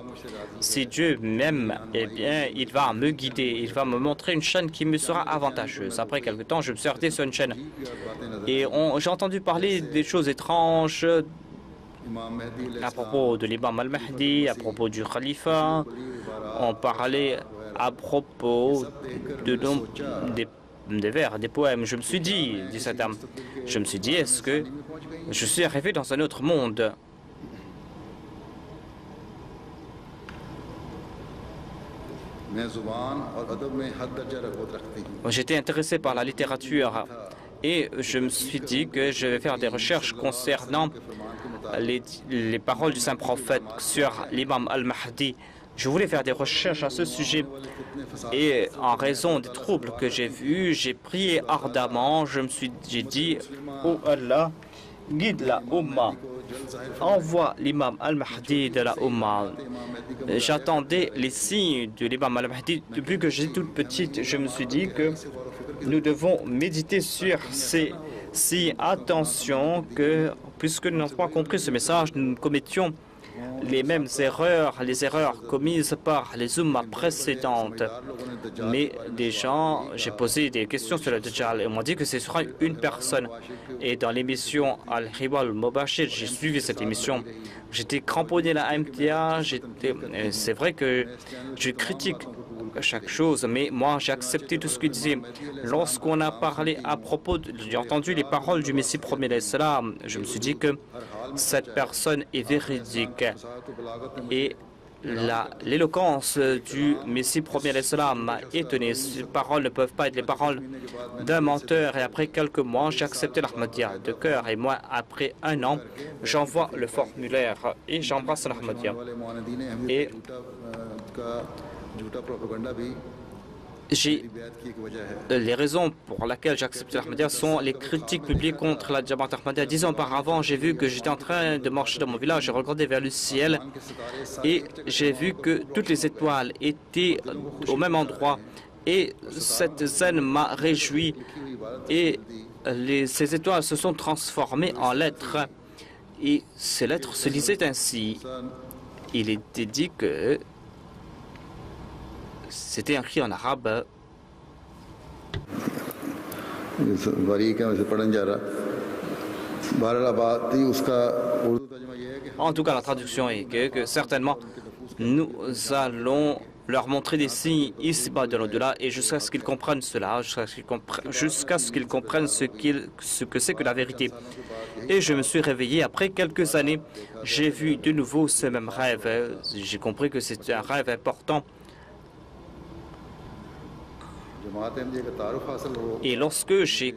B: si Dieu m'aime, eh bien, il va me guider. Il va me montrer une chaîne qui me sera avantageuse. Après quelque temps, je me suis arrêté sur une chaîne et j'ai entendu parler des choses étranges à propos de l'imam al-Mahdi, à propos du khalifa. On parlait à propos des vers, des poèmes. Je me suis dit, dit cette dame, je me suis dit, est-ce que je suis arrivé dans un autre monde? J'étais intéressé par la littérature et je me suis dit que je vais faire des recherches concernant les paroles du saint prophète sur l'imam al-Mahdi. Je voulais faire des recherches à ce sujet et en raison des troubles que j'ai vus, j'ai prié ardemment. J'ai dit, oh Allah, guide la Ummah, envoie l'imam al-Mahdi de la Ummah. J'attendais les signes de l'imam al-Mahdi depuis que j'étais toute petite. Je me suis dit que nous devons méditer sur ces signes. Attention que, puisque nous n'avons pas compris ce message, nous commettions les mêmes erreurs, les erreurs commises par les ummas précédentes. Mais des gens, j'ai posé des questions sur le Dajjal et on m'a dit que ce sera une personne. Et dans l'émission Al-Hiwal Mubashir, j'ai suivi cette émission. J'étais cramponné à la MTA. C'est vrai que je critique chaque chose, mais moi j'ai accepté tout ce qu'il disait. Lorsqu'on a parlé à propos, j'ai entendu les paroles du Messie premier d'Islam, je me suis dit que cette personne est véridique et l'éloquence du Messie premier d'Islam m'a étonné. Ces paroles ne peuvent pas être les paroles d'un menteur. Et après quelques mois, j'ai accepté l'Ahmadiyya de cœur. Et moi, après un an, j'envoie le formulaire et j'embrasse l'Ahmadiyya. Et les raisons pour lesquelles j'ai accepté l'Ahmadiyya sont les critiques publiques contre la Jamaat Ahmadiyya. 10 ans auparavant, j'ai vu que j'étais en train de marcher dans mon village, j'ai regardé vers le ciel et j'ai vu que toutes les étoiles étaient au même endroit Et cette scène m'a réjoui et ces étoiles se sont transformées en lettres. Et ces lettres se lisaient ainsi. Il était dit que c'était écrit en arabe. En tout cas, la traduction est que certainement nous allons leur montrer des signes ici-bas de l'au-delà et jusqu'à ce qu'ils comprennent cela, jusqu'à ce qu'ils comprennent ce que c'est que la vérité. Et je me suis réveillé après quelques années. J'ai vu de nouveau ce même rêve. J'ai compris que c'est un rêve important. Et lorsque j'ai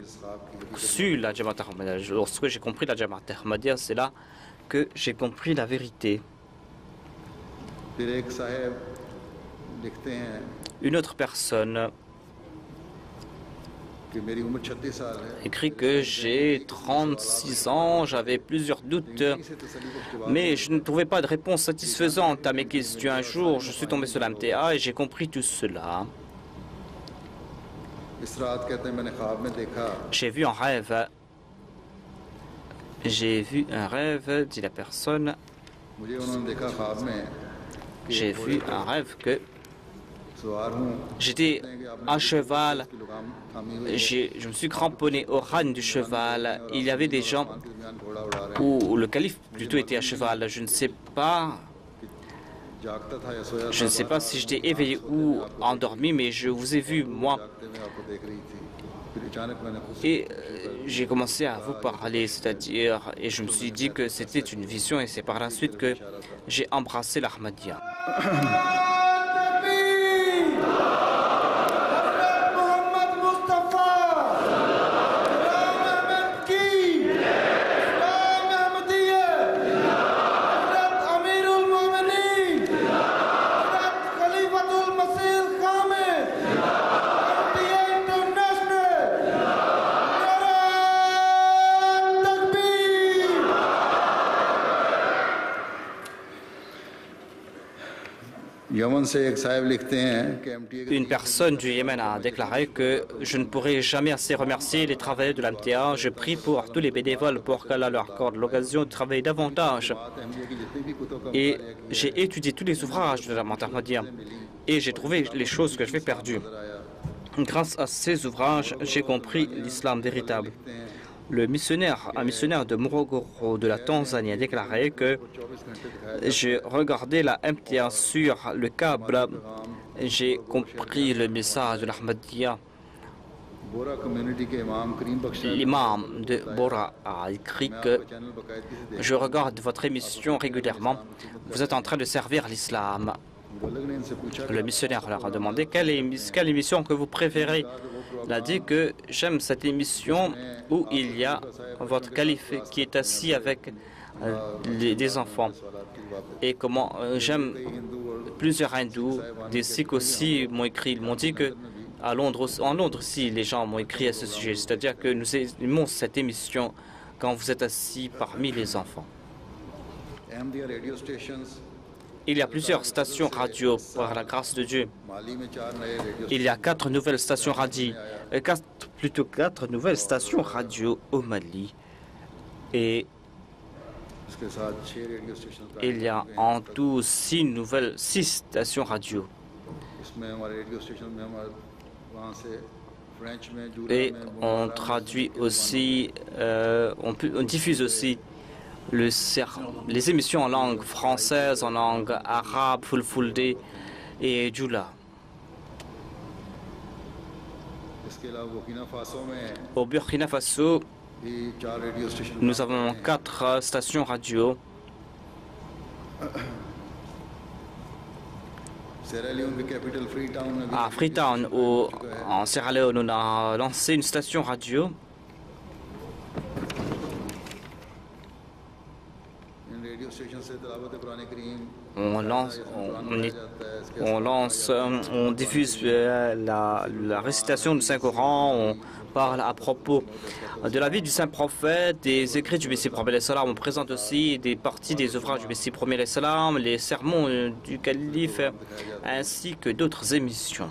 B: su la Jamaat Ahmadiyya, lorsque j'ai compris la Jamaat Ahmadiyya, c'est là que j'ai compris la vérité. Une autre personne écrit que j'ai 36 ans, j'avais plusieurs doutes, mais je ne trouvais pas de réponse satisfaisante à mes questions. Un jour, je suis tombé sur la MTA et j'ai compris tout cela. J'ai vu un rêve. J'ai vu un rêve, dit la personne. J'ai vu un rêve que j'étais à cheval, je me suis cramponné au râne du cheval. Il y avait des gens où le calife plutôt était à cheval. Je ne sais pas si j'étais éveillé ou endormi, mais je vous ai vu, moi. Et j'ai commencé à vous parler, c'est-à-dire, et je me suis dit que c'était une vision, et c'est par la suite que j'ai embrassé l'Ahmadiyya. Une personne du Yémen a déclaré que je ne pourrai jamais assez remercier les travailleurs de l'MTA. Je prie pour tous les bénévoles pour qu'Allah leur accorde l'occasion de travailler davantage. Et j'ai étudié tous les ouvrages de la Jamaat Ahmadiyya et j'ai trouvé les choses que j'avais perdues. Grâce à ces ouvrages, j'ai compris l'islam véritable. Un missionnaire de Morogoro de la Tanzanie a déclaré que j'ai regardé la MTA sur le câble, j'ai compris le message de l'Ahmadiyya. L'imam de Bora a écrit que je regarde votre émission régulièrement, vous êtes en train de servir l'islam. Le missionnaire leur a demandé quelle émission que vous préférez. Il a dit que j'aime cette émission où il y a votre calife qui est assis avec des enfants. Et comment j'aime plusieurs hindous, des sikhs aussi m'ont écrit. Ils m'ont dit que en Londres aussi, les gens m'ont écrit à ce sujet. C'est-à-dire que nous aimons cette émission quand vous êtes assis parmi les enfants. Il y a plusieurs stations radio par la grâce de Dieu. Il y a 4 nouvelles stations radio, 4 nouvelles stations radio au Mali. Et il y a en tout 6 stations radio. Et on traduit aussi, on diffuse aussi les émissions en langue française, en langue arabe, Fulfulde et Djoula. Au Burkina Faso, nous avons 4 stations radio. À Freetown, en Sierra Leone, on a lancé une station radio. On diffuse la récitation du Saint-Coran, on parle à propos de la vie du Saint-Prophète, des écrits du Messie Premier Salam. On présente aussi des parties des ouvrages du Messie Premier Salam, les sermons du Calife, ainsi que d'autres émissions.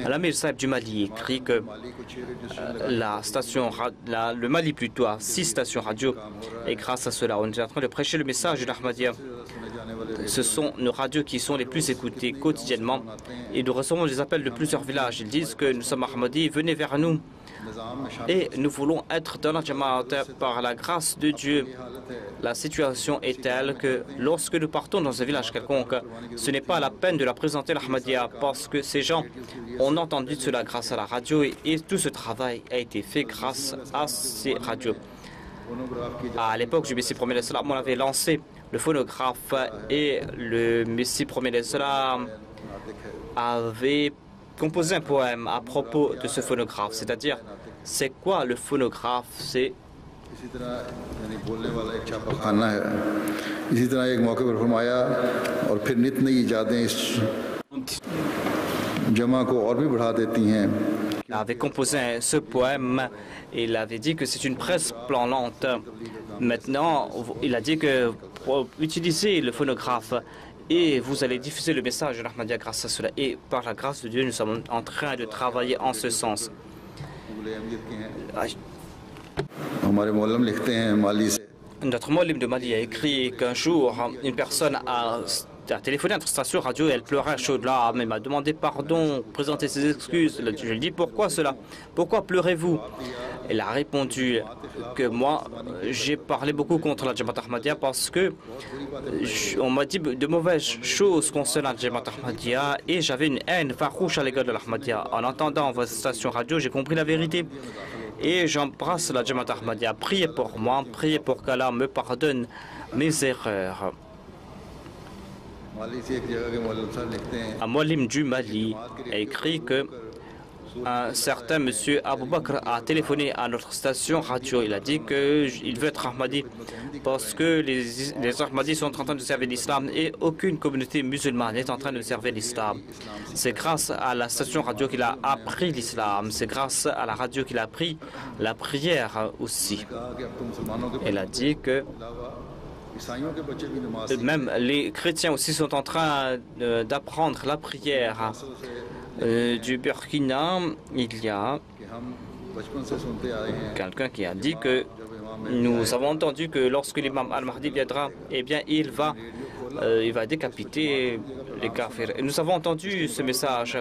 B: L'Amir Saeb du Mali écrit que le Mali plutôt a 6 stations radio et grâce à cela, on est en train de prêcher le message de l'Ahmadiyya. Ce sont nos radios qui sont les plus écoutées quotidiennement et nous recevons des appels de plusieurs villages. Ils disent que nous sommes Ahmadis, venez vers nous et nous voulons être dans la Jamaat par la grâce de Dieu. La situation est telle que lorsque nous partons dans un village quelconque, ce n'est pas la peine de la présenter l'Ahmadiyya parce que ces gens ont entendu cela grâce à la radio et tout ce travail a été fait grâce à ces radios. À l'époque du Messie premier d'Islam, on avait lancé le phonographe et le Messie premier d'Islam avait composé un poème à propos de ce phonographe, c'est-à-dire c'est quoi le phonographe? C'est il avait composé ce poème et il avait dit que c'est une presse planante. Maintenant, il a dit que pour utiliser le phonographe et vous allez diffuser le message de l'Ahmadiyya grâce à cela. Et par la grâce de Dieu, nous sommes en train de travailler en ce sens. Notre Moulim de Mali a écrit qu'un jour, une personne a téléphoné à notre station radio et elle pleurait à chaudes larmes. Elle m'a demandé pardon, présenter ses excuses. Je lui ai dit pourquoi cela? Pourquoi pleurez-vous? Elle a répondu que moi, j'ai parlé beaucoup contre la Jamaat Ahmadiyya parce que on m'a dit de mauvaises choses concernant la Jamaat Ahmadiyya et j'avais une haine farouche à l'égard de l'Ahmadiyya. En entendant votre station radio, j'ai compris la vérité et j'embrasse la Jamaat Ahmadiyya. Priez pour moi, priez pour qu'Allah me pardonne mes erreurs. Un Moulim du Mali a écrit que un certain monsieur Abou Bakr a téléphoné à notre station radio. Il a dit qu'il veut être Ahmadi parce que les Ahmadis sont en train de servir l'islam et aucune communauté musulmane n'est en train de servir l'islam. C'est grâce à la station radio qu'il a appris l'islam. C'est grâce à la radio qu'il a appris la prière aussi. Elle a dit que même les chrétiens aussi sont en train d'apprendre la prière. Du Burkina, il y a quelqu'un qui a dit que nous avons entendu que lorsque l'imam Al-Mahdi viendra, eh bien, il va décapiter les kafirs. Et nous avons entendu ce message.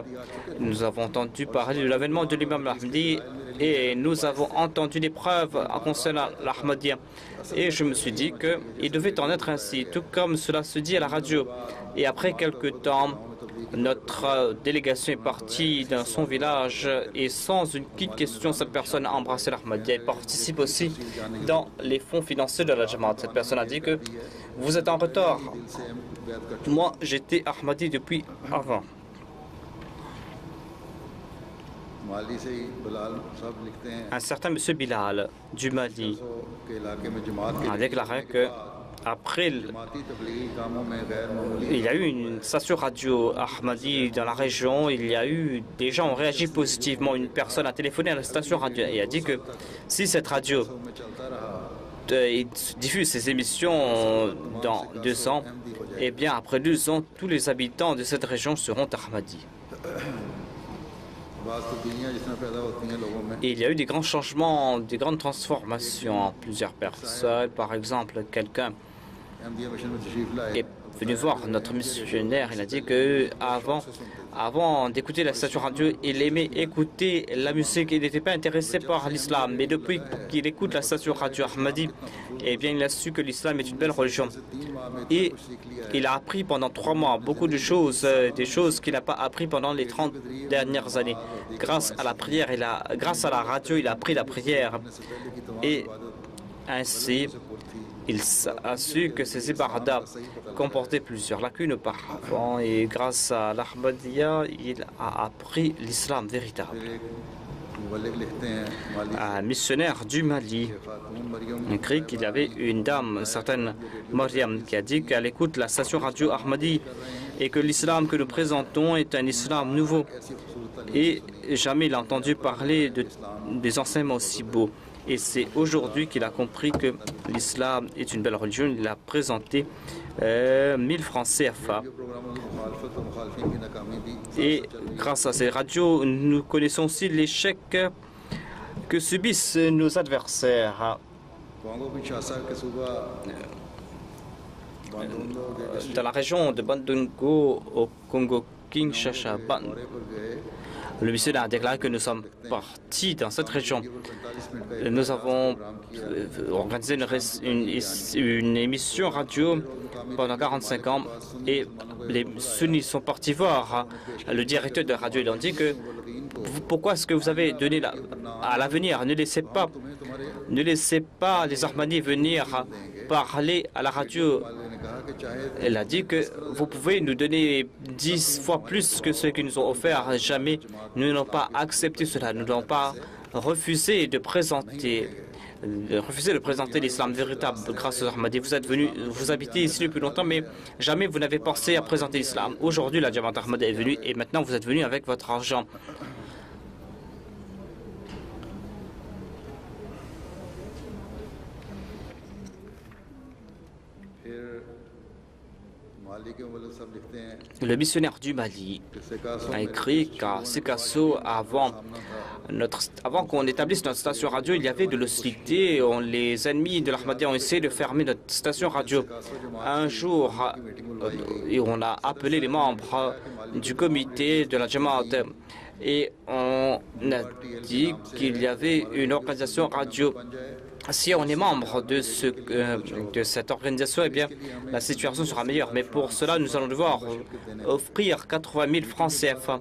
B: Nous avons entendu parler de l'avènement de l'imam Al-Mahdi et nous avons entendu des preuves concernant l'Ahmadiyya. Et je me suis dit qu'il devait en être ainsi, tout comme cela se dit à la radio. Et après quelques temps, notre délégation est partie dans son village et sans une petite question, cette personne a embrassé l'Ahmadiyya et participe aussi dans les fonds financiers de la Jamaat. Cette personne a dit que vous êtes en retard. Moi, j'étais Ahmadi depuis avant. Un certain monsieur Bilal du Mali a déclaré que après, il y a eu une station radio Ahmadi dans la région. Il y a eu des gens ont réagi positivement. Une personne a téléphoné à la station radio et a dit que si cette radio diffuse ses émissions dans 2 ans, eh bien après 2 ans, tous les habitants de cette région seront Ahmadis. Et il y a eu des grands changements, des grandes transformations. Plusieurs personnes, par exemple, quelqu'un est venu voir notre missionnaire. Il a dit que avant d'écouter la station radio, il aimait écouter la musique. Il n'était pas intéressé par l'islam. Mais depuis qu'il écoute la station radio Ahmadi, eh bien, il a su que l'islam est une belle religion. Et il a appris pendant 3 mois beaucoup de choses, des choses qu'il n'a pas appris pendant les 30 dernières années. Grâce à la prière, grâce à la radio, il a appris la prière. Et ainsi, il a su que ces ibadah comportaient plusieurs lacunes auparavant et grâce à l'Ahmadiyya, il a appris l'islam véritable. Un missionnaire du Mali écrit qu'il y avait une dame, une certaine Mariam, qui a dit qu'elle écoute la station radio Ahmadi et que l'islam que nous présentons est un islam nouveau. Et jamais il a entendu parler des enseignements aussi beaux. Et c'est aujourd'hui qu'il a compris que l'islam est une belle religion. Il a présenté 1000 francs CFA Et grâce à ces radios, nous connaissons aussi l'échec que subissent nos adversaires. Dans la région de Bandungo, au Congo-Kinshasa, le missionnaire a déclaré que nous sommes partis dans cette région. Nous avons organisé une émission radio pendant 45 ans et les sunnis sont partis voir le directeur de la radio. Ils ont dit que pourquoi est-ce que vous avez donné à l'avenir, ne laissez pas les Ahmadis venir parler à la radio. Elle a dit que vous pouvez nous donner 10 fois plus que ce qu'ils nous ont offert. Jamais nous n'avons pas accepté cela. Nous n'avons pas refusé de présenter l'islam véritable grâce aux Ahmadis. Vous êtes venus, vous habitez ici depuis longtemps, mais jamais vous n'avez pensé à présenter l'islam. Aujourd'hui, la Jamaat Ahmadi est venue et maintenant vous êtes venus avec votre argent. Le missionnaire du Mali a écrit qu'à Sikasso, avant qu'on établisse notre station radio, il y avait de l'hostilité. Les ennemis de l'Ahmadiyya ont essayé de fermer notre station radio. Un jour, on a appelé les membres du comité de la Jamaat et on a dit qu'il y avait une organisation radio. Si on est membre de cette organisation, eh bien, la situation sera meilleure. Mais pour cela, nous allons devoir offrir 80 000 francs CFA.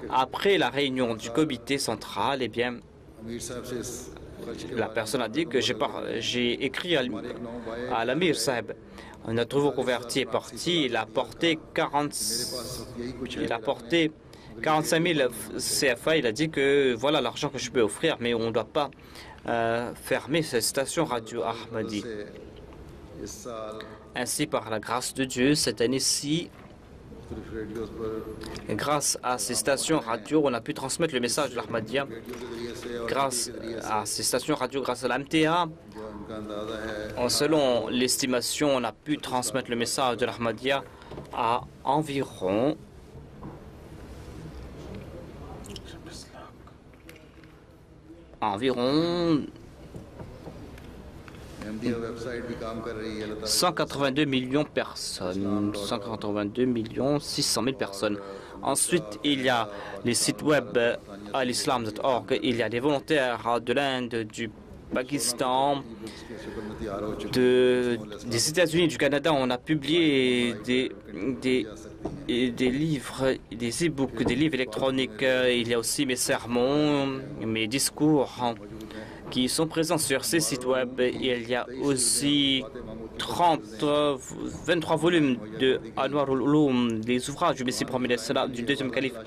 B: Après la réunion du comité central, eh bien, la personne a dit que j'ai écrit à l'Amir Saheb. Notre nouveau converti est parti. Il a porté 45 000 CFA. Il a dit que voilà l'argent que je peux offrir, mais on ne doit pas fermer cette station radio Ahmadi. Ainsi, par la grâce de Dieu, cette année-ci, grâce à ces stations radio, on a pu transmettre le message de l'Ahmadiyya. Grâce à ces stations radio, grâce à l'MTA, selon l'estimation, on a pu transmettre le message de l'Ahmadiyya à environ 182 millions de personnes, 182 600 000 personnes. Ensuite, il y a les sites web alislam.org, il y a des volontaires de l'Inde, du Pakistan, des États-Unis, du Canada. On a publié des livres, des e-books, des livres électroniques. Il y a aussi mes sermons, mes discours qui sont présents sur ces sites web. Il y a aussi 23 volumes de Anwarul Ulum, des ouvrages du Messie promis du deuxième calife.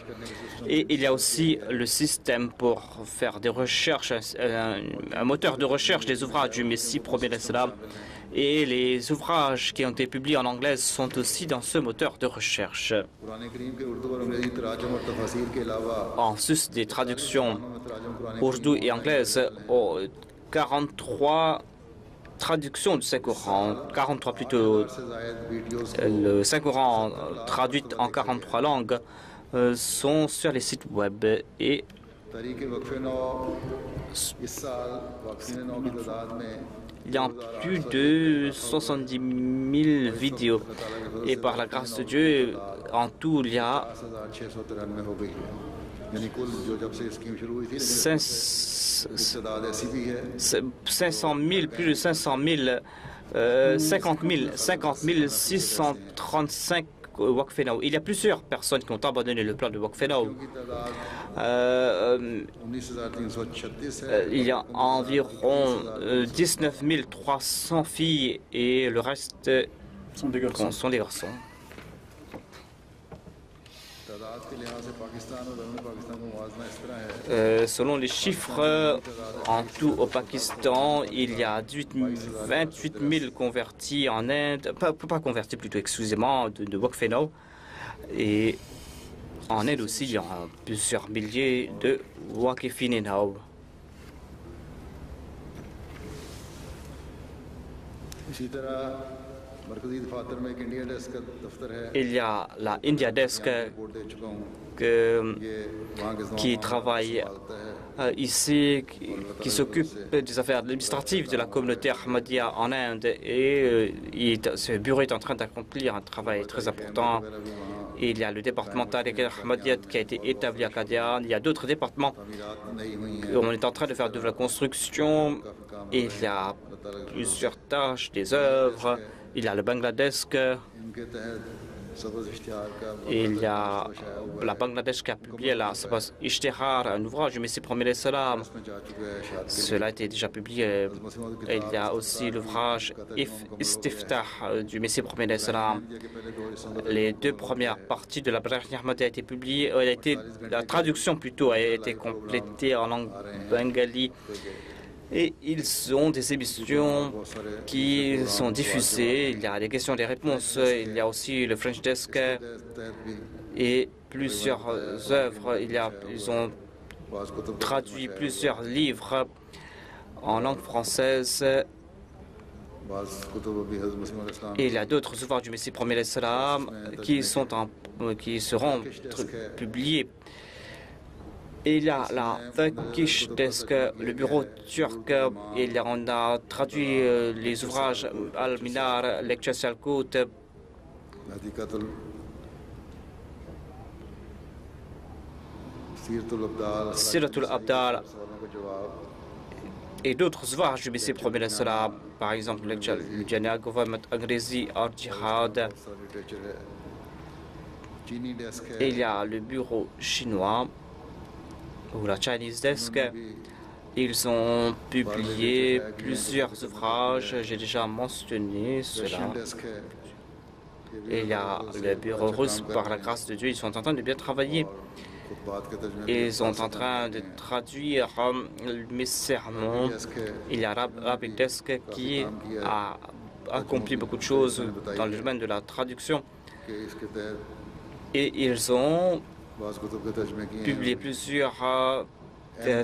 B: Et il y a aussi le système pour faire des recherches, un moteur de recherche des ouvrages du Messie promis l'Islam. Et les ouvrages qui ont été publiés en anglais sont aussi dans ce moteur de recherche. En sus des traductions ourdou et anglaises, 43 traductions du Saint-Coran, 43 plutôt, le Saint-Coran traduit en 43 langues sont sur les sites web et il y a plus de 70 000 vidéos et par la grâce de Dieu, en tout, il y a 500 000, plus de 500 000, 50 635 Wakfenao. Il y a plusieurs personnes qui ont abandonné le plan de Wakfenao. Il y a environ 19 300 filles et le reste sont des garçons. Selon les chiffres, en tout au Pakistan, il y a 28 000 convertis en Inde, pas convertis plutôt, excusez-moi, de Wakfenao. Et en Inde aussi, il y a plusieurs milliers de Wakifinenao. Il y a la India Desk qui travaille ici, qui s'occupe des affaires administratives de la communauté Ahmadiyya en Inde. Et ce bureau est en train d'accomplir un travail très important. Il y a le département Tariq Ahmadiyya qui a été établi à Qadian. Il y a d'autres départements. On est en train de faire de la construction. Il y a plusieurs tâches, des œuvres. Il y a le Bangladesh. Il y a la Bangladesh qui a publié la Sabaz Ishtihar, un ouvrage du Messie Premier Salam. Cela a été déjà publié. Il y a aussi l'ouvrage Istiftah du Messie Premier Salam. Les deux premières parties de la Brahmi Ahmadiyya a été publiée. La traduction plutôt a été complétée en langue bengali. Et ils ont des émissions qui sont diffusées. Il y a des questions et des réponses. Il y a aussi le French Desk et plusieurs œuvres. Ils ont traduit plusieurs livres en langue française. Et il y a d'autres ouvrages du Messie Premier Salam qui seront publiés. Et il y a la Turkish Desk, le bureau turc. On a traduit les ouvrages Al-Minar, Lecture Salkut, Siratul Abdal et d'autres ouvrages du Messie Premier Salam, par exemple le Jania Government Angrezi or Jihad. Et il y a le bureau chinois ou la Chinese Desk. Ils ont publié plusieurs ouvrages, j'ai déjà mentionné cela. Et il y a le bureau russe, par la grâce de Dieu, ils sont en train de bien travailler. Ils sont en train de traduire mes sermons. Il y a Arabic Desk qui a accompli beaucoup de choses dans le domaine de la traduction. Et ils ont publié plusieurs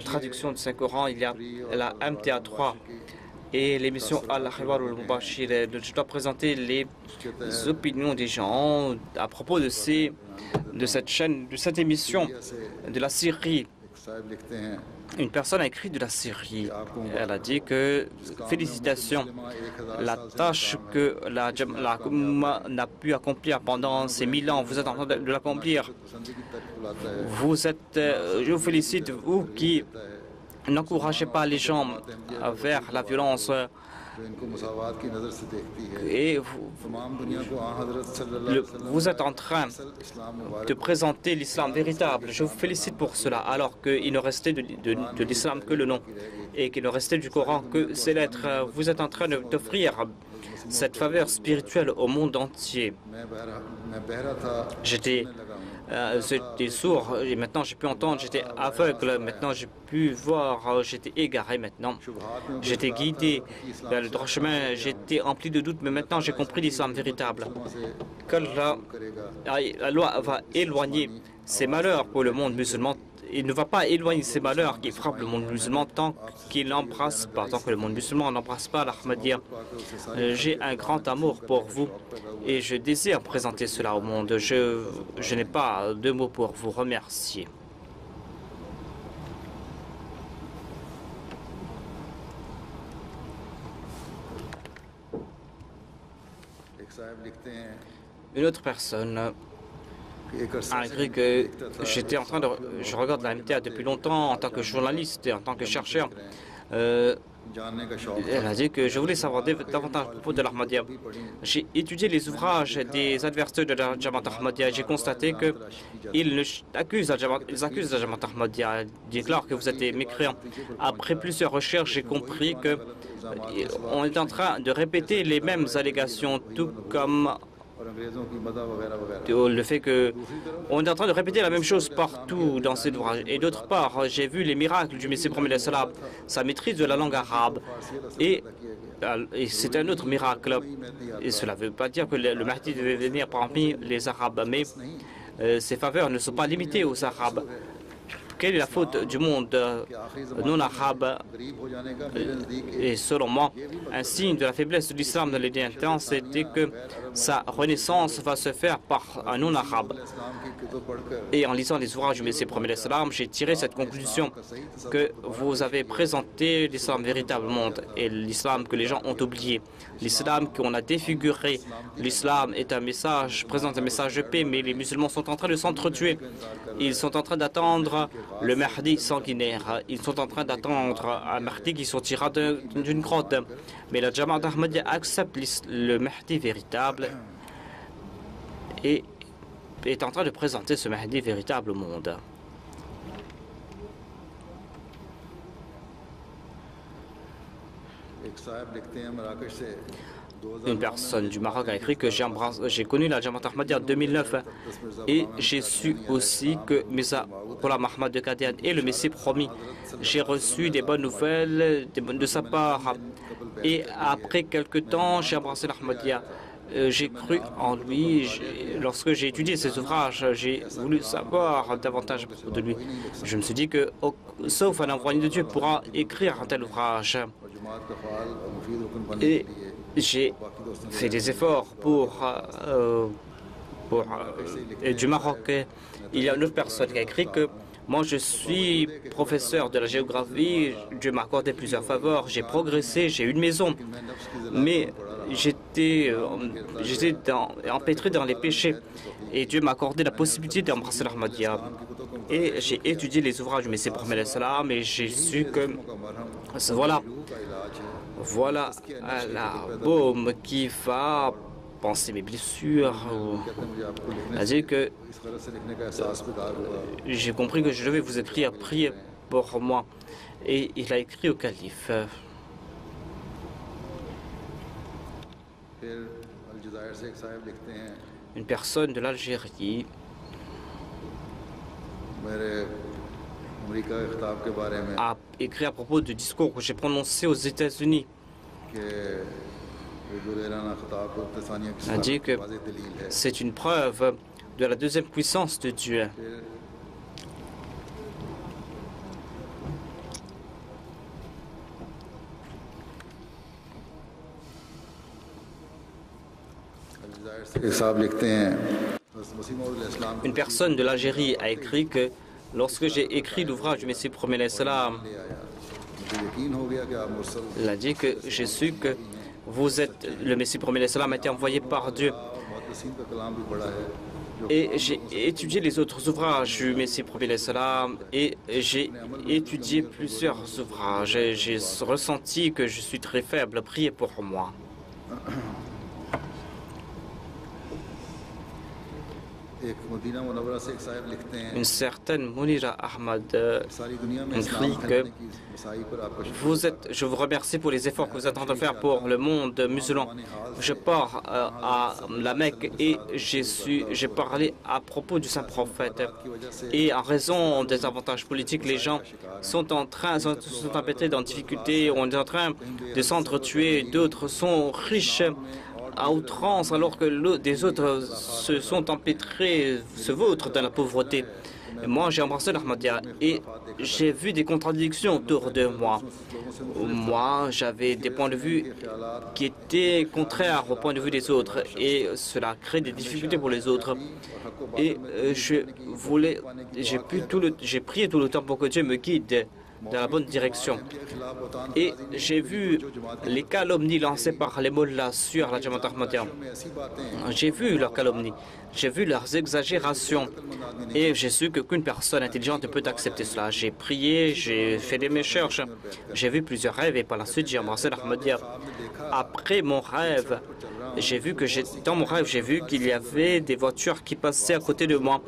B: traductions de Saint-Coran. Il y a la MTA3 et l'émission Al-Khibar al-Mubashir. Je dois présenter les opinions des gens à propos de cette chaîne, de cette émission de la Syrie. Une personne a écrit de la Syrie. Elle a dit que, félicitations, la tâche que la Koumma n'a pu accomplir pendant ces 1000 ans, vous êtes en train de l'accomplir. Je vous félicite, vous qui n'encouragez pas les gens vers la violence. Et vous êtes en train de présenter l'islam véritable. Je vous félicite pour cela, alors qu'il ne restait de l'islam que le nom et qu'il ne restait du Coran que ses lettres. Vous êtes en train d'offrir cette faveur spirituelle au monde entier. J'étais sourd et maintenant j'ai pu entendre, j'étais aveugle, maintenant j'ai pu voir, j'étais égaré maintenant. J'étais guidé vers le droit chemin, j'étais empli de doutes, mais maintenant j'ai compris l'islam véritable. Que la loi va éloigner ces malheurs pour le monde musulman. Il ne va pas éloigner ces malheurs qui frappent le monde musulman tant qu'il n'embrasse pas, tant que le monde musulman n'embrasse pas l'Ahmadiyya. J'ai un grand amour pour vous et je désire présenter cela au monde. Je n'ai pas de mots pour vous remercier. Une autre personne a écrit que je regarde la MTA depuis longtemps en tant que journaliste et en tant que chercheur. Elle a dit que je voulais savoir davantage à propos de l'Ahmadiyya. J'ai étudié les ouvrages des adversaires de la Jamaat Ahmadiyya. J'ai constaté qu'ils accusent la Jamaat Ahmadiyya. Ils déclarent que vous êtes des mécréants. Après plusieurs recherches, j'ai compris qu'on est en train de répéter les mêmes allégations, tout comme le fait qu'on est en train de répéter la même chose partout dans cet ouvrage. Et d'autre part, j'ai vu les miracles du Messie Premier Salam, sa maîtrise de la langue arabe. Et c'est un autre miracle. Et cela ne veut pas dire que le Mahdi devait venir parmi les Arabes, mais ces faveurs ne sont pas limitées aux Arabes. quelle est la faute du monde non arabe? Et selon moi, un signe de la faiblesse de l'islam dans les derniers temps, c'était que sa renaissance va se faire par un non-arabe. Et en lisant les ouvrages du Messie premier l'islam, j'ai tiré cette conclusion que vous avez présenté l'islam véritable monde et l'islam que les gens ont oublié. L'islam qu'on a défiguré. L'islam est un message, présente un message de paix, mais les musulmans sont en train de s'entretuer. Ils sont en train d'attendre le Mahdi sanguinaire. Ils sont en train d'attendre un Mahdi qui sortira d'une grotte. Mais la Jamaat Ahmadiyya accepte le Mahdi véritable et est en train de présenter ce Mahdi véritable au monde. Une personne du Maroc a écrit que j'ai connu la Jamaat Ahmadiyya en 2009 et j'ai su aussi que Mirza Ghulam Ahmad de Qadian est le Messie promis. J'ai reçu des bonnes nouvelles de sa part et après quelque temps j'ai embrassé l'Ahmadiyya. J'ai cru en lui. Lorsque j'ai étudié ses ouvrages, j'ai voulu savoir davantage de lui. Je me suis dit que, sauf un envoyé de Dieu, pourra écrire un tel ouvrage. Et j'ai fait des efforts du Maroc. Il y a une autre personne qui a écrit que moi, je suis professeur de la géographie, Dieu m'a accordé plusieurs faveurs, j'ai progressé, j'ai eu une maison, mais j'étais empêtré dans les péchés et Dieu m'a accordé la possibilité d'embrasser l'Ahmadiyya. Et j'ai étudié les ouvrages du Messie premier l'islam et j'ai su que voilà la baume qui va penser mes blessures. C'est-à-dire que j'ai compris que je devais vous écrire, prier pour moi. Et il a écrit au calife. Une personne de l'Algérie a écrit à propos du discours que j'ai prononcé aux États-Unis. A dit que c'est une preuve de la deuxième puissance de Dieu. Une personne de l'Algérie a écrit que lorsque j'ai écrit l'ouvrage du Messie premier l'islam, il a dit que j'ai su que vous êtes le Messie premier l'islam a été envoyé par Dieu. Et j'ai étudié les autres ouvrages du Messie premier l'islam et j'ai étudié plusieurs ouvrages. J'ai ressenti que je suis très faible. Priez pour moi. Une certaine Mounira Ahmad écrit que je vous remercie pour les efforts que vous êtes en train de faire pour le monde musulman. Je pars à la Mecque et j'ai parlé à propos du Saint-Prophète. Et en raison des avantages politiques, les gens sont empêtrés dans des difficultés, on est en train de s'entretuer, d'autres sont riches à outrance, alors que des autres se sont empêtrés, se vautrent dans la pauvreté. Et moi, j'ai embrassé l'Ahmadiyya et j'ai vu des contradictions autour de moi. Moi, j'avais des points de vue qui étaient contraires au point de vue des autres et cela crée des difficultés pour les autres. Et j'ai prié tout le temps pour que Dieu me guide dans la bonne direction. Et j'ai vu les calomnies lancées par les mollahs sur la Jamaat Ahmadiyya. J'ai vu leurs calomnies, j'ai vu leurs exagérations et j'ai su qu'une personne intelligente peut accepter cela. J'ai prié, j'ai fait des recherches, j'ai vu plusieurs rêves et par la suite j'ai embrassé l'Ahmadiyya. Après mon rêve, dans mon rêve, j'ai vu qu'il y avait des voitures qui passaient à côté de moi.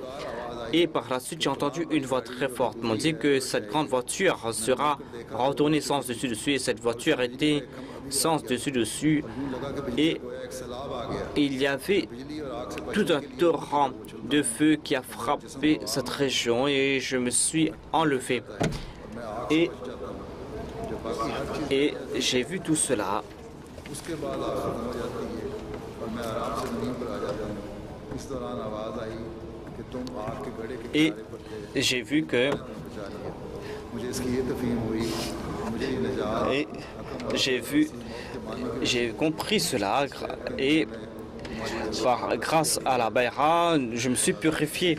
B: Et par la suite, j'ai entendu une voix très forte. Ils m'ont dit que cette grande voiture sera retournée sens dessus-dessus. Et cette voiture était sens dessus-dessus. Et il y avait tout un torrent de feu qui a frappé cette région. Et je me suis enlevé. Et j'ai vu tout cela. Et j'ai vu que j'ai compris cela et grâce à la bayra, je me suis purifié.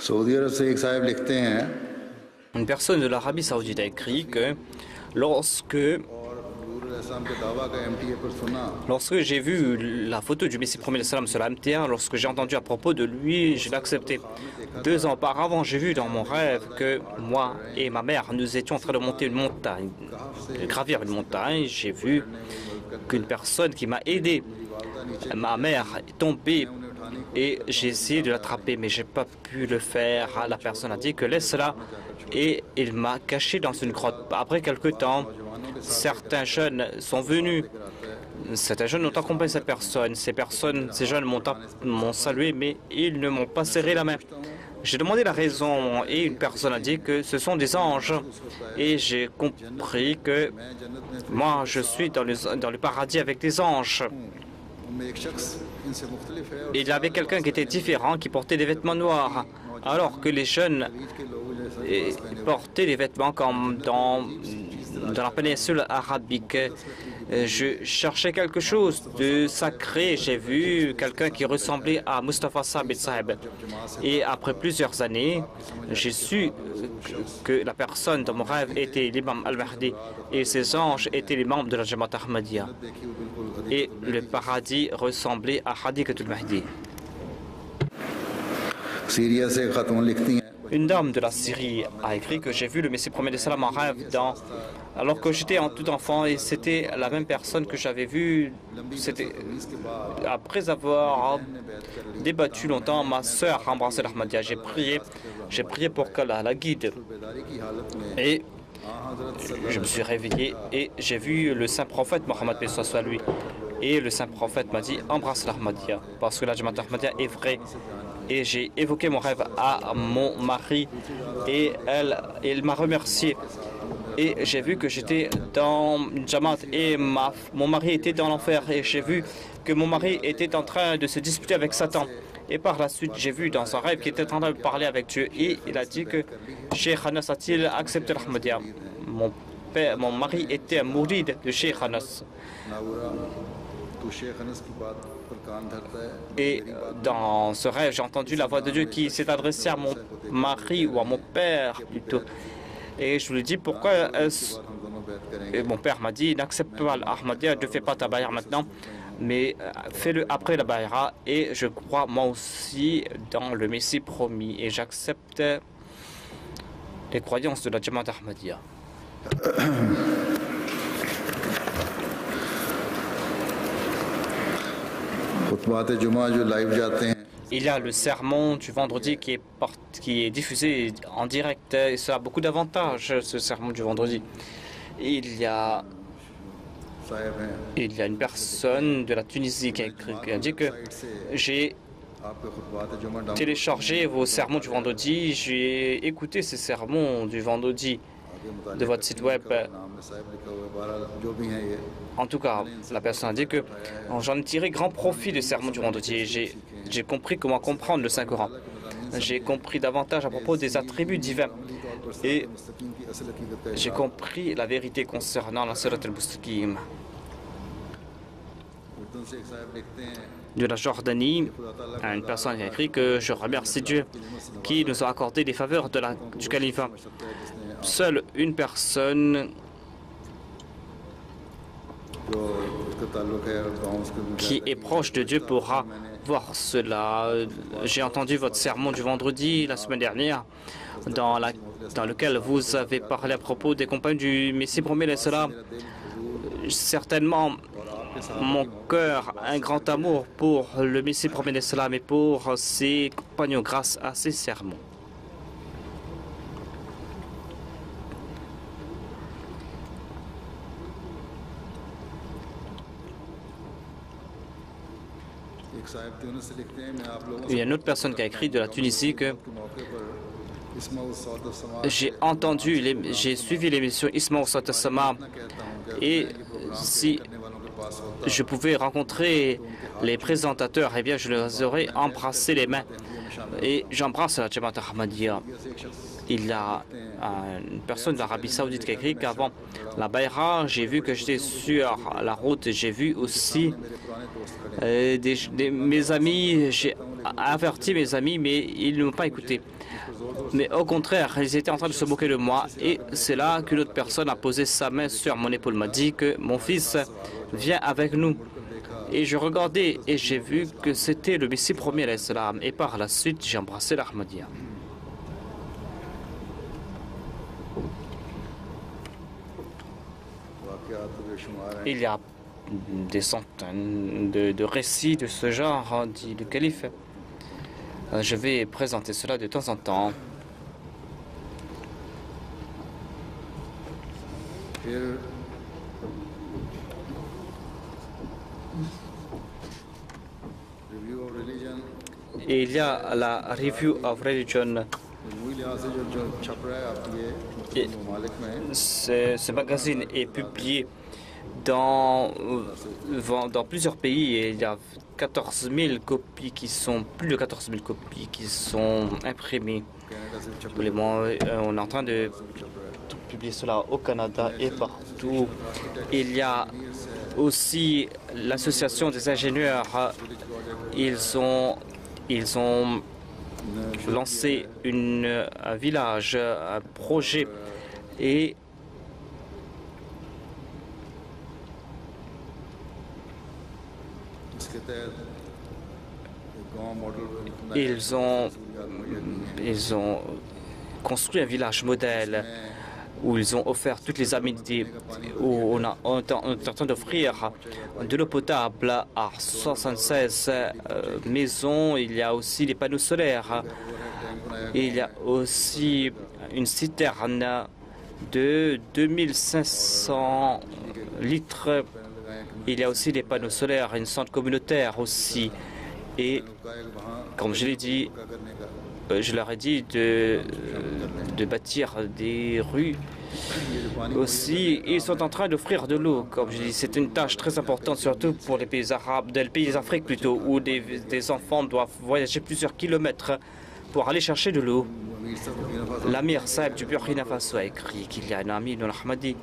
A: Saudi Arab से एक साहब लिखते हैं
B: Une personne de l'Arabie Saoudite a écrit que lorsque j'ai vu la photo du Messie premier salam sur la MTA, lorsque j'ai entendu à propos de lui, je l'ai accepté. 2 ans auparavant, j'ai vu dans mon rêve que moi et ma mère, nous étions en train de monter une montagne, de gravir une montagne. J'ai vu qu'une personne qui m'a aidé, ma mère, est tombée et j'ai essayé de l'attraper, mais je n'ai pas pu le faire. La personne a dit que laisse-la et il m'a caché dans une grotte. Après quelque temps, certains jeunes sont venus. Certains jeunes ont accompagné cette personne. Ces jeunes m'ont salué, mais ils ne m'ont pas serré la main. J'ai demandé la raison et une personne a dit que ce sont des anges. Et j'ai compris que moi, je suis dans le paradis avec des anges. Il y avait quelqu'un qui était différent, qui portait des vêtements noirs, alors que les jeunes portaient des vêtements comme dans la péninsule arabique. Je cherchais quelque chose de sacré. J'ai vu quelqu'un qui ressemblait à Mustafa Sabit Saheb. Et après plusieurs années, j'ai su que la personne dans mon rêve était l'imam Al-Mahdi et ses anges étaient les membres de la Jamaat Ahmadiyya. Et le paradis ressemblait à Hadikatul Mahdi. Une dame de la Syrie a écrit que j'ai vu le Messie premier salam en rêve alors que j'étais en tout enfant et c'était la même personne que j'avais vue. Après avoir débattu longtemps, ma sœur a embrassé l'Ahmadiyya. J'ai prié pour qu'Allah la guide. Et je me suis réveillé et j'ai vu le saint prophète Mohammed paix soit lui. Et le saint prophète m'a dit embrasse l'Ahmadiyya parce que la Jamaat Ahmadiyya est vraie. Et j'ai évoqué mon rêve à mon mari et elle m'a remercié. Et j'ai vu que j'étais dans Jamaat et mon mari était dans l'enfer. Et j'ai vu que mon mari était en train de se disputer avec Satan. Et par la suite, j'ai vu dans son rêve qu'il était en train de parler avec Dieu. Et il a dit que Cheikh Anas a-t-il accepté l'Ahmadiyya. Mon mari était un mouride de Cheikh Anas. Et dans ce rêve, j'ai entendu la voix de Dieu qui s'est adressée à mon mari ou à mon père plutôt. Et je lui ai dit pourquoi et mon père m'a dit n'accepte pas l'Ahmadiyya, ne fais pas ta bayra maintenant, mais fais-le après la bayra. Et je crois moi aussi dans le Messie promis et j'accepte les croyances de la Jamaat Ahmadiyya. Il y a le sermon du vendredi qui est diffusé en direct et ça a beaucoup d'avantages, ce sermon du vendredi. Il y a une personne de la Tunisie qui a dit que j'ai téléchargé vos sermons du vendredi, j'ai écouté ces sermons du vendredi de votre site web. En tout cas, la personne a dit que j'en ai tiré grand profit du sermon du vendredi. J'ai compris comment comprendre le Saint-Coran. J'ai compris davantage à propos des attributs divins. Et j'ai compris la vérité concernant la Sirat al-Mustaqim. De la Jordanie, une personne a écrit que je remercie Dieu qui nous a accordé des faveurs du califat. Seule une personne qui est proche de Dieu pourra voir cela. J'ai entendu votre sermon du vendredi la semaine dernière, dans lequel vous avez parlé à propos des compagnons du Messie promet cela. Certainement, mon cœur a un grand amour pour le Messie promet l'Islam et pour ses compagnons grâce à ces sermons. Il y a une autre personne qui a écrit de la Tunisie que j'ai suivi l'émission Isma Oussat Sama et si je pouvais rencontrer les présentateurs, eh bien je les aurais embrassé les mains. Et j'embrasse la Jamaat Ahmadiyya. Il y a une personne d'Arabie Saoudite qui a écrit qu'avant la Bayra, j'ai vu que j'étais sur la route. J'ai vu aussi mes amis, j'ai averti mes amis, mais ils ne m'ont pas écouté. Mais au contraire, ils étaient en train de se moquer de moi. Et c'est là qu'une autre personne a posé sa main sur mon épaule, m'a dit que mon fils vient avec nous. Et je regardais et j'ai vu que c'était le Messie premier à l'Islam. Et par la suite, j'ai embrassé l'Ahmadiyya. Il y a des centaines de récits de ce genre, dit le calife. Je vais présenter cela de temps en temps. Et il y a la Review of Religion. Ce magazine est publié dans plusieurs pays et il y a 14 000 copies qui sont, plus de 14 000 copies qui sont imprimées. Tous les mois, on est en train de publier cela au Canada et partout. Il y a aussi l'association des ingénieurs. Ils ont lancé un village, un projet et ils ont construit un village modèle où ils ont offert toutes les aménités, où on est en train d'offrir de l'eau potable à 76 maisons. Il y a aussi les panneaux solaires. Et il y a aussi une citerne de 2500 litres. Il y a aussi des panneaux solaires, une centre communautaire aussi. Et comme je l'ai dit, je leur ai dit de bâtir des rues. Aussi, ils sont en train d'offrir de l'eau. Comme je dis, c'est une tâche très importante, surtout pour les pays arabes, les pays d'Afrique plutôt, où des enfants doivent voyager plusieurs kilomètres pour aller chercher de l'eau. L'Amir Saeb du Burkina Faso a écrit qu'il y a un ami de l'Ahmadi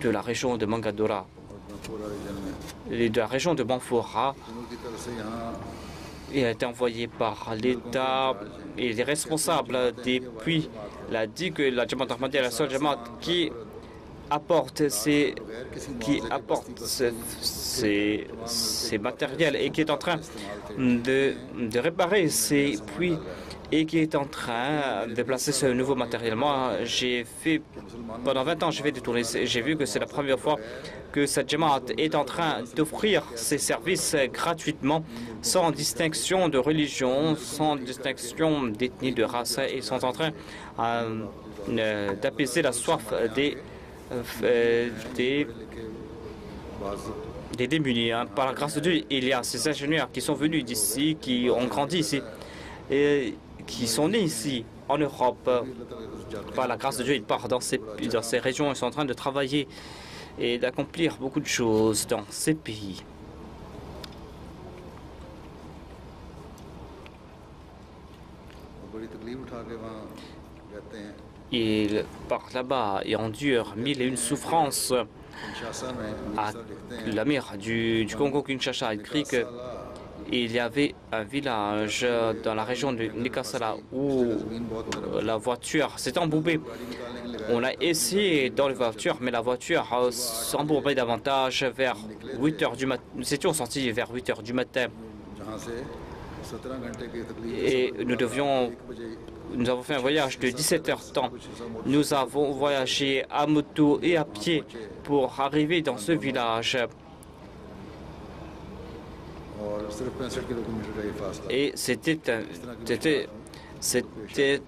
B: de la région de Mangadora et de la région de Banfora. Il a été envoyé par l'État et les responsables des puits. Il a dit que la Jamaat Ahmadiyya est la seule Jamaat qui apporte ces matériels et qui est en train de réparer ces puits et qui est en train de placer ce nouveau matériel. Moi, pendant 20 ans, j'ai fait des tournées. J'ai vu que c'est la première fois que cette Jamaat est en train d'offrir ces services gratuitement, sans distinction de religion, sans distinction d'ethnie, de race. Ils sont en train d'apaiser la soif des démunis. Par la grâce de Dieu, il y a ces ingénieurs qui sont venus d'ici, qui ont grandi ici et qui sont nés ici, en Europe. Par la grâce de Dieu, ils partent dans ces régions. Ils sont en train de travailler et d'accomplir beaucoup de choses dans ces pays. Ils partent là-bas et endurent 1001 souffrances. L'Amir du Congo-Kinshasa a écrit il y avait un village dans la région de Nikasala où la voiture s'est embourbée. On a essayé dans la voiture, mais la voiture s'embourbait davantage vers 8 heures du matin. Nous étions sortis vers 8 heures du matin et nous avons fait un voyage de 17 heures temps. Nous avons voyagé à moto et à pied pour arriver dans ce village. Et c'était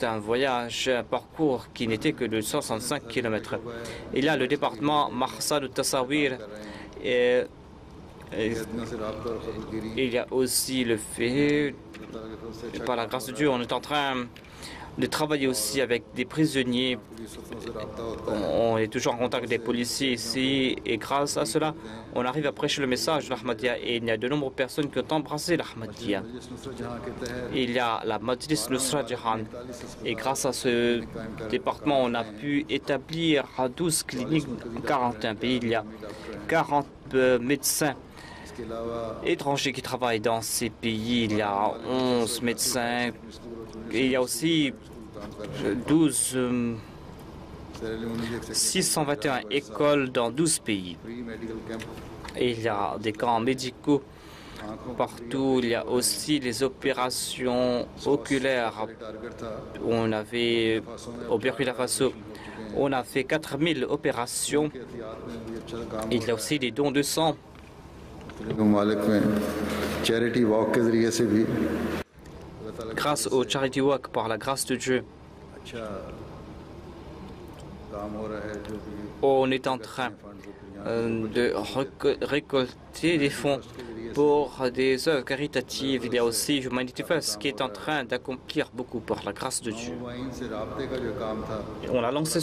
B: un voyage, un parcours qui n'était que de 165 km. Il y a le département Mahsa de Tassawir. Et il y a aussi le fait, par la grâce de Dieu, on est en train de travailler aussi avec des prisonniers. On est toujours en contact avec des policiers ici et grâce à cela, on arrive à prêcher le message de l'Ahmadiyya et il y a de nombreuses personnes qui ont embrassé l'Ahmadiyya. Il y a la Majlis Nusrat Jahan et grâce à ce département, on a pu établir 12 cliniques dans 41 pays. Il y a 40 médecins étrangers qui travaillent dans ces pays. Il y a 11 médecins. Et il y a aussi 621 écoles dans 12 pays. Et il y a des camps médicaux partout. Il y a aussi les opérations oculaires. On avait au Burkina Faso, on a fait 4000 opérations. Il y a aussi des dons de sang. Grâce au Charity Walk, par la grâce de Dieu, on est en train de récolter des fonds pour des œuvres caritatives. Il y a aussi Humanity First qui est en train d'accomplir beaucoup par la grâce de Dieu. On a lancé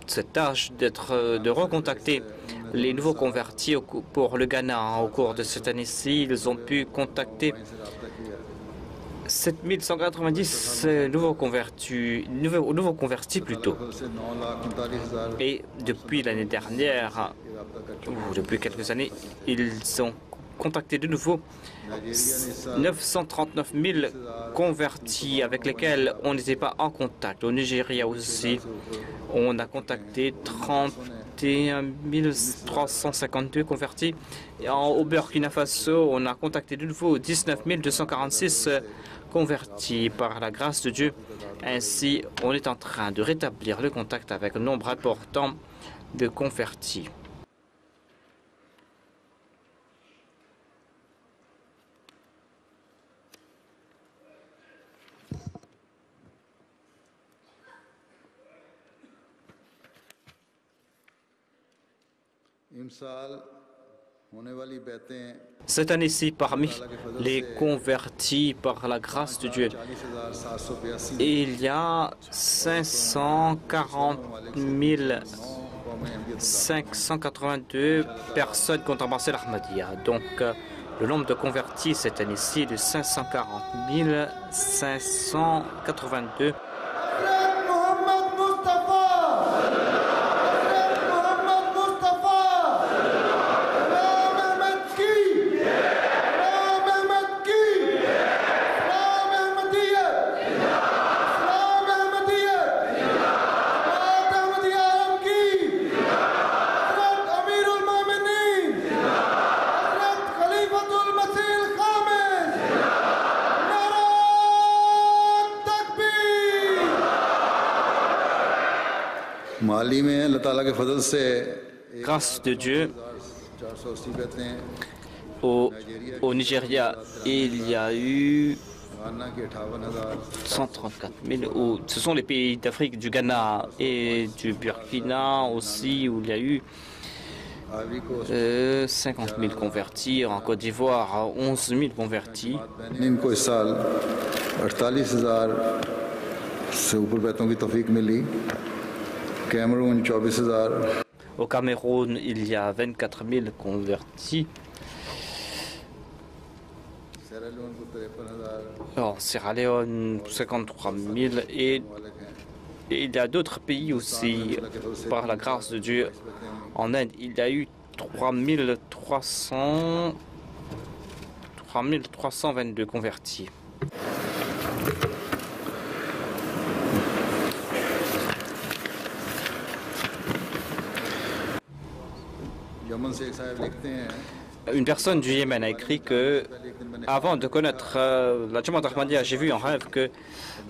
B: cette tâche de recontacter les nouveaux convertis pour le Ghana. Au cours de cette année-ci, ils ont pu contacter 7190 nouveaux convertis plutôt. Et depuis l'année dernière, ou depuis quelques années, ils ont contacté de nouveau 939 000 convertis avec lesquels on n'était pas en contact. Au Nigeria aussi, on a contacté 31 352 convertis. Et au Burkina Faso, on a contacté de nouveau 19 246 convertis par la grâce de Dieu. Ainsi, on est en train de rétablir le contact avec un nombre important de convertis. Cette année-ci, parmi les convertis par la grâce de Dieu, il y a 540 582 personnes qui ont embrassé l'Ahmadiyya. Donc, le nombre de convertis cette année-ci est de 540 582. Grâce de Dieu, au Nigeria, il y a eu 134 000. Ce sont les pays d'Afrique, du Ghana et du Burkina aussi, où il y a eu 50 000 convertis. En Côte d'Ivoire, 11 000 convertis. Au Cameroun, il y a 24 000 convertis. En Sierra Leone, 53 000. Et il y a d'autres pays aussi, par la grâce de Dieu. En Inde, il y a eu 3 3322 convertis. Une personne du Yémen a écrit que, avant de connaître la Jamaat Ahmadiyya, j'ai vu en rêve que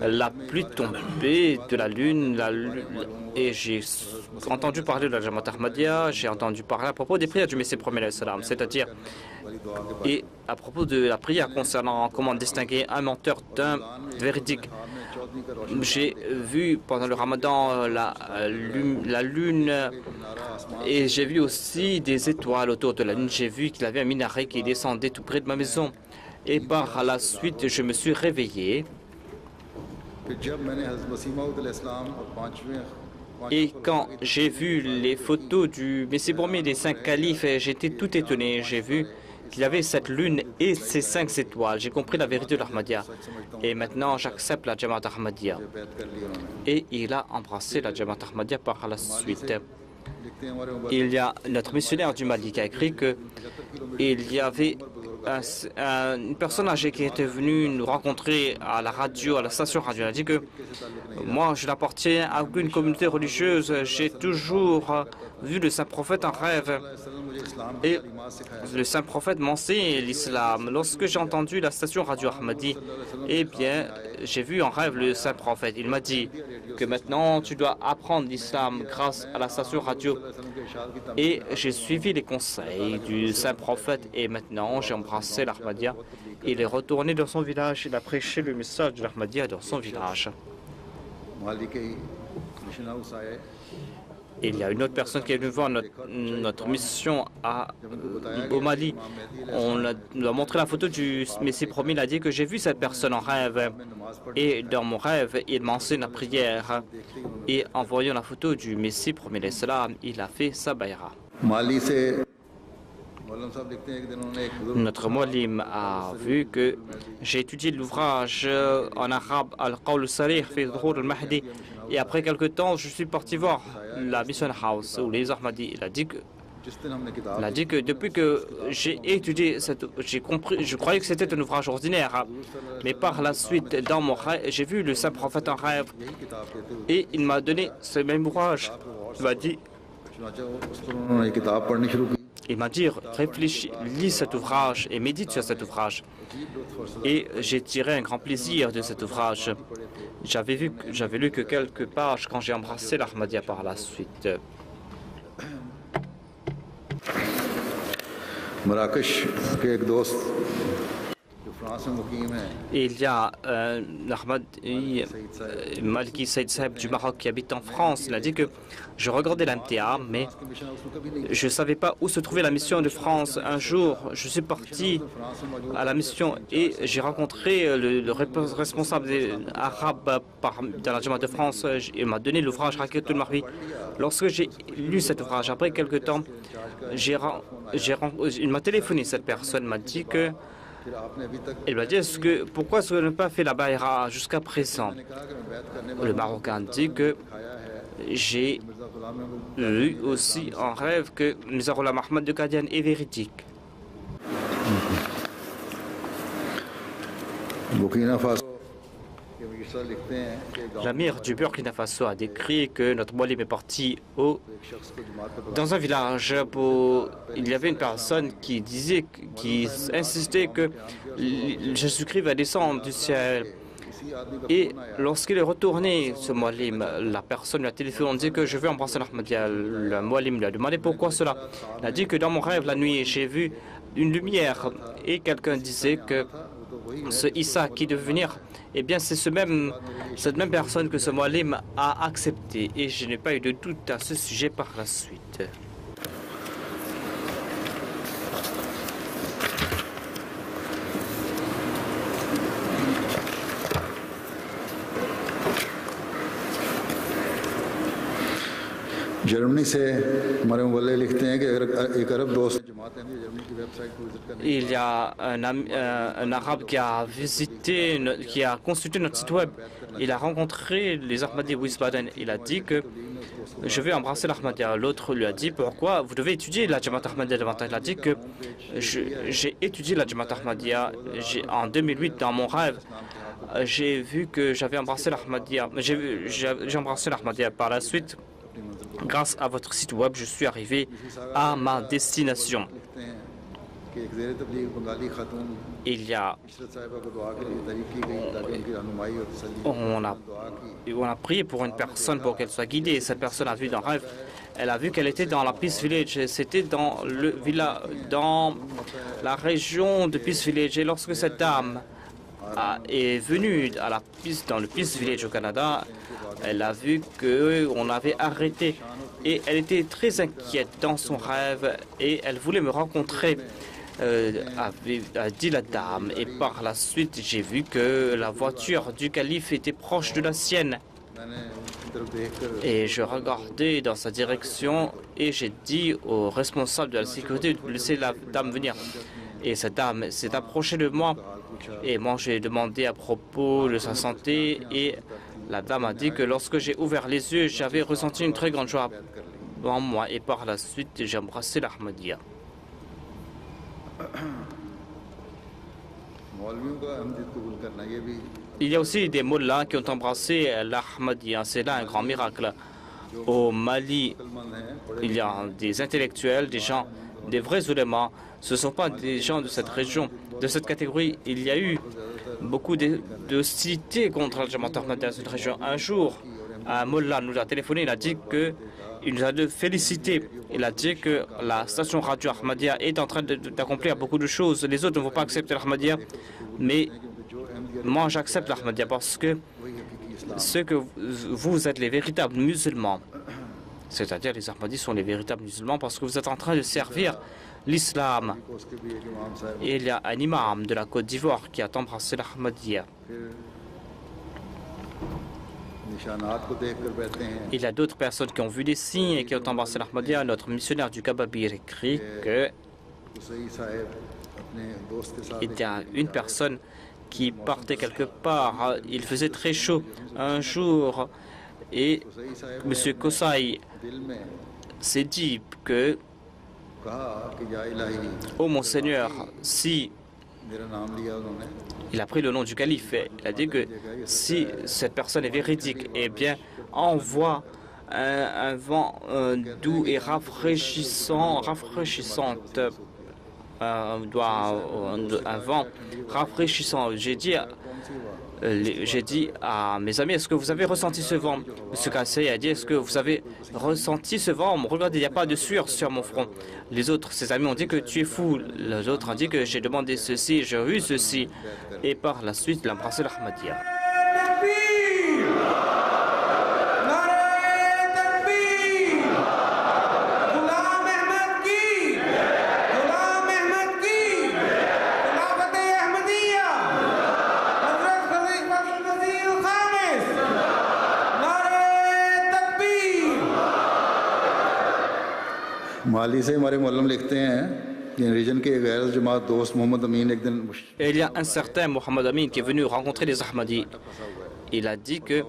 B: la pluie tombait de la lune, et j'ai entendu parler de la Jamaat Ahmadiyya, j'ai entendu parler à propos des prières du Messie premier, c'est-à-dire, et à propos de la prière concernant comment distinguer un menteur d'un véridique. J'ai vu pendant le Ramadan la lune, et j'ai vu aussi des étoiles autour de la lune. J'ai vu qu'il y avait un minaret qui descendait tout près de ma maison. Et par la suite, je me suis réveillé. Et quand j'ai vu les photos du Messie premier des 5 califes, j'étais tout étonné. J'ai vu qu'il y avait cette lune et ces 5 étoiles. J'ai compris la vérité de l'Ahmadiyya. Et maintenant, j'accepte la Jamaat Ahmadiyya. Et il a embrassé la Jamaat Ahmadiyya par la suite. Il y a notre missionnaire du Mali qui a écrit qu'il y avait une personne âgée qui était venue nous rencontrer à la radio, à la station radio. Elle a dit que moi, je n'appartiens à aucune communauté religieuse. J'ai toujours vu le saint prophète en rêve. Et le saint prophète m'enseigne l'islam. Lorsque j'ai entendu la station radio Ahmadi, eh bien, j'ai vu en rêve le saint prophète. Il m'a dit que maintenant, tu dois apprendre l'islam grâce à la station radio. Et j'ai suivi les conseils du saint prophète et maintenant, j'ai embrassé l'Ahmadiyya. Il est retourné dans son village. Il a prêché le message de l'Ahmadiyya dans son village. Il y a une autre personne qui est venue voir notre mission au Mali. On lui a montré la photo du Messie premier. Il a dit que j'ai vu cette personne en rêve. Et dans mon rêve, il m'a enseigné la prière. Et en voyant la photo du Messie premier, il a fait sa bayra. Notre Moualim a vu que j'ai étudié l'ouvrage en arabe Al-Qawl al-Sarih fi Dhuhur al-Mahdi et après quelque temps je suis parti voir la Mission House où les Ahmadis. Il a dit que depuis que j'ai étudié, j'ai compris, je croyais que c'était un ouvrage ordinaire, mais par la suite dans mon rêve, j'ai vu le saint prophète en rêve et il m'a donné ce même ouvrage. Il m'a dit, réfléchis, lis cet ouvrage et médite sur cet ouvrage. Et j'ai tiré un grand plaisir de cet ouvrage. J'avais lu que quelques pages quand j'ai embrassé l'Ahmadiyya par la suite. Et il y a Malki Saïd Saeb du Maroc qui habite en France. Il a dit que je regardais l'MTA, mais je ne savais pas où se trouvait la mission de France. Un jour, je suis parti à la mission et j'ai rencontré le responsable arabe dans la Jamaat de France. Il m'a donné l'ouvrage Raketul Marwi. Lorsque j'ai lu cet ouvrage, après quelques temps, il m'a téléphoné. Cette personne m'a dit que il m'a dit pourquoi est-ce que je n'ai pas fait la Bayra jusqu'à présent. Le Marocain dit que j'ai eu aussi en rêve que Mirza Ghulam Ahmad de Qadian est véridique. L'amir du Burkina Faso a décrit que notre Moualim est parti dans un village. Il y avait une personne qui insistait que Jésus-Christ va descendre du ciel. Et lorsqu'il est retourné, ce Moualim, la personne lui a téléphoné, on dit que je veux embrasser l'Ahmadiyya. Le Moualim lui a demandé pourquoi cela. Il a dit que dans mon rêve, la nuit, j'ai vu une lumière et quelqu'un disait que ce Issa qui devait venir, eh bien c'est cette même personne que ce Moualim a accepté et je n'ai pas eu de doute à ce sujet par la suite.
A: Germany से हमारे मुवल्ले लिखते हैं कि अगर एक अरब दोस्त जमात अहमदिया जर्मनी की वेबसाइट को विजिट करने
B: Il y a un arabe qui a visité, qui a consulté notre site web. Il a rencontré les Ahmadis Wiesbaden. Il a dit que je vais embrasser l'Ahmadiyya. L'autre lui a dit pourquoi vous devez étudier la Jamaat Ahmadiyya davantage. Il a dit que j'ai étudié la Jamaat Ahmadiyya en 2008 dans mon rêve. J'ai vu que j'avais embrassé l'Ahmadiyya. J'ai embrassé l'Ahmadiyya par la suite. Grâce à votre site web, je suis arrivé à ma destination. Il y a, on a prié pour une personne pour qu'elle soit guidée. Cette personne a vu dans le rêve, elle a vu qu'elle était dans la Peace Village. C'était dans la région de Peace Village. Et lorsque cette dame est venue dans le Peace Village au Canada, elle a vu qu'on avait arrêté et elle était très inquiète dans son rêve et elle voulait me rencontrer, a dit la dame. Et par la suite, j'ai vu que la voiture du calife était proche de la sienne. Et je regardais dans sa direction et j'ai dit au responsable de la sécurité de laisser la dame venir. Et cette dame s'est approchée de moi et moi j'ai demandé à propos de sa santé et la dame a dit que lorsque j'ai ouvert les yeux, j'avais ressenti une très grande joie en moi et par la suite j'ai embrassé l'Ahmadiyya. Il y a aussi des mollahs qui ont embrassé l'Ahmadiyya. C'est là un grand miracle. Au Mali, il y a des intellectuels, des gens, des vrais ulémas. Ce ne sont pas des gens de cette région, de cette catégorie. Il y a eu beaucoup d'hostilité contre la Jamaat Ahmadiyya dans cette région. Un jour, un mollah nous a téléphoné, il a dit qu'il nous a félicité. Il a dit que la station radio Ahmadiyya est en train d'accomplir beaucoup de choses. Les autres ne vont pas accepter l'Ahmadiyya, mais moi j'accepte l'Ahmadiyya parce que vous êtes les véritables musulmans. C'est-à-dire les Ahmadis sont les véritables musulmans parce que vous êtes en train de servir l'islam. Et il y a un imam de la Côte d'Ivoire qui a embrassé l'Ahmadiyya. Il y a d'autres personnes qui ont vu des signes et qui ont embrassé l'Ahmadiyya. Notre missionnaire du Kababir écrit que il y a une personne qui partait quelque part. Il faisait très chaud un jour et M. Kosai s'est dit que oh mon Seigneur, si il a pris le nom du calife, il a dit que si cette personne est véridique, eh bien envoie un vent doux et rafraîchissante, un vent rafraîchissant. J'ai dit à mes amis, est-ce que vous avez ressenti ce vent? M. Kassé a dit, est-ce que vous avez ressenti ce vent? Regardez, il n'y a pas de sueur sur mon front. Les autres, ses amis ont dit que tu es fou. Les autres ont dit que j'ai demandé ceci, j'ai eu ceci. Et par la suite, il a embrassé l'Ahmadiyya.
A: माली से हमारे मुअल्लिम लिखते हैं कि रीजन के गैर जमात दोस्त मोहम्मद अमीन एक दिन
B: Il y a un certain Mohamed Amin qui est venu rencontrer les Ahmadis. Il a dit que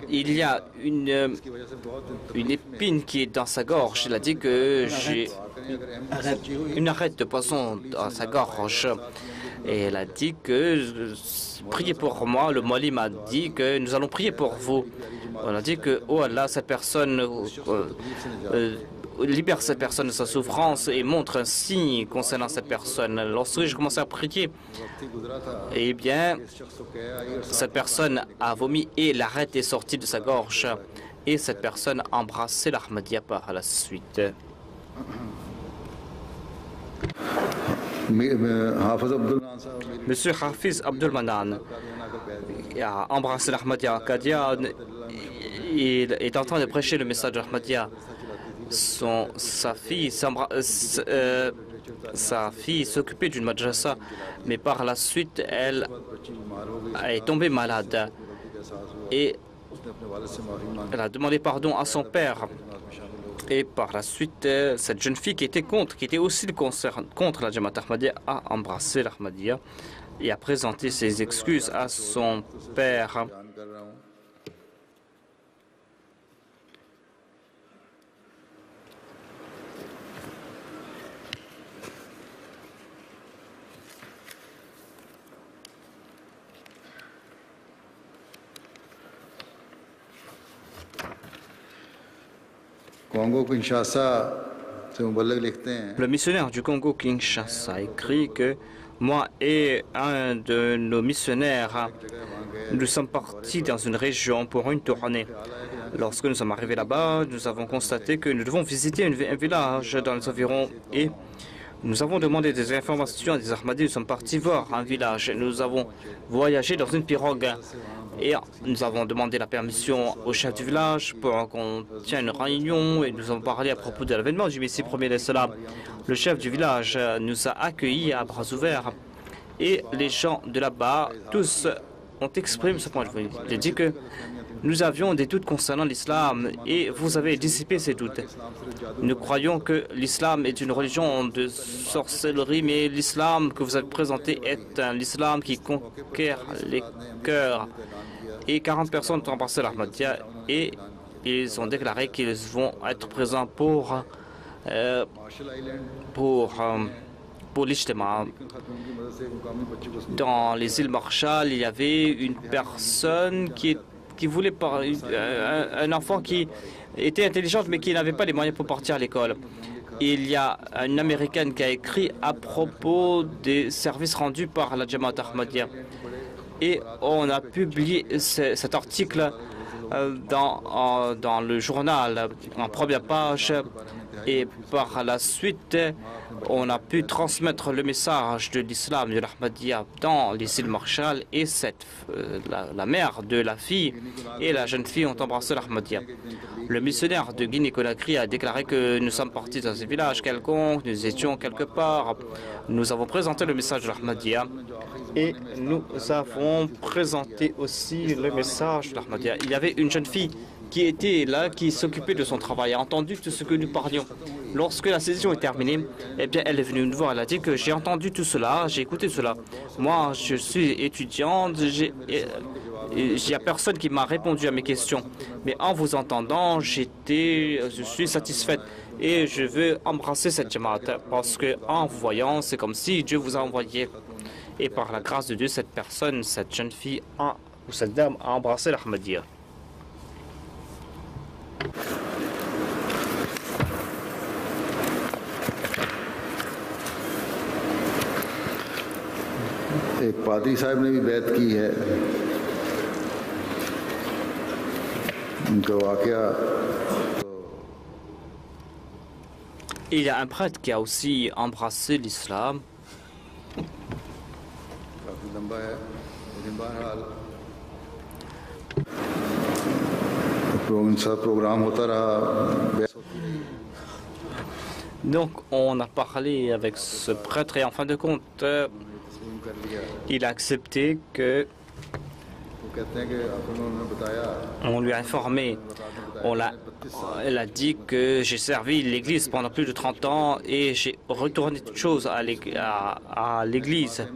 B: il y a une épine qui est dans sa gorge. Il a dit que j'ai une arête de poisson dans sa gorge. Et il a dit que priez pour moi. Le Mali m'a dit que nous allons prier pour vous. On a dit que, oh Allah, cette personne libère cette personne de sa souffrance et montre un signe concernant cette personne. Lorsque j'ai commencé à prier, eh bien, cette personne a vomi et l'arête est sortie de sa gorge. Et cette personne a embrassé l'Ahmadiyya par la suite. Monsieur Hafiz Abdul Manan a embrassé l'Ahmadiyya à Akadia. Il est en train de prêcher le message d'Ahmadiyya. Sa fille s'occupait d'une madrasa, mais par la suite, elle est tombée malade. Et Elle a demandé pardon à son père. Et par la suite, cette jeune fille qui était contre, qui était aussi contre la Jamaat Ahmadiyya, a embrassé l'Ahmadiyya et a présenté ses excuses à son père. Le missionnaire du Congo-Kinshasa a écrit que moi et un de nos missionnaires, nous sommes partis dans une région pour une tournée. Lorsque nous sommes arrivés là-bas, nous avons constaté que nous devons visiter un village dans les environs et nous avons demandé des informations à des Ahmadis. Nous sommes partis voir un village. Nous avons voyagé dans une pirogue. Et nous avons demandé la permission au chef du village pour qu'on tienne une réunion et nous avons parlé à propos de l'événement du Messie premier l'Islam. Le chef du village nous a accueillis à bras ouverts et les gens de là-bas, tous ont exprimé ce point de vue. Il a dit que nous avions des doutes concernant l'islam et vous avez dissipé ces doutes. Nous croyons que l'islam est une religion de sorcellerie, mais l'islam que vous avez présenté est un islam qui conquiert les cœurs. Et 40 personnes ont embrassé l'Ahmadiyya et ils ont déclaré qu'ils vont être présents pour l'Ijtima. Dans les îles Marshall, il y avait une personne qui voulait parler, un enfant qui était intelligente mais qui n'avait pas les moyens pour partir à l'école. Il y a une Américaine qui a écrit à propos des services rendus par la Jamaat Ahmadiyya. Et on a publié cet article dans le journal, en première page. Et par la suite, on a pu transmettre le message de l'islam, de l'Ahmadiyya dans les îles Marshall. Et la mère de la fille et la jeune fille ont embrassé l'Ahmadiyya. Le missionnaire de Guinée-Conakry a déclaré que nous sommes partis dans un village quelconque, nous étions quelque part. Nous avons présenté le message de l'Ahmadiyya et nous avons présenté aussi le message de l'Ahmadiyya. Il y avait une jeune fille qui était là, qui s'occupait de son travail, a entendu tout ce que nous parlions. Lorsque la session est terminée, eh bien, elle est venue nous voir. Elle a dit que j'ai entendu tout cela, j'ai écouté cela. Moi, je suis étudiante, il n'y a personne qui m'a répondu à mes questions. Mais en vous entendant, je suis satisfaite. Et je veux embrasser cette Jamaat parce qu'en vous voyant, c'est comme si Dieu vous a envoyé. Et par la grâce de Dieu, cette personne, cette jeune fille ou cette dame a embrassé l'Ahmadiyya.
A: एक पादरी साहब ने भी बैत की है उनका वाकया
B: Il y a un prêtre qui a aussi embrassé l'islam.
A: काफी लंबा है लेकिन बहरहाल प्रोग्राम होता रहा.
B: Donc on a parlé avec ce prêtre et en fin de compte, il a accepté que on lui a informé. Elle a dit que j'ai servi l'Église pendant plus de 30 ans et j'ai retourné toute chose à l'Église.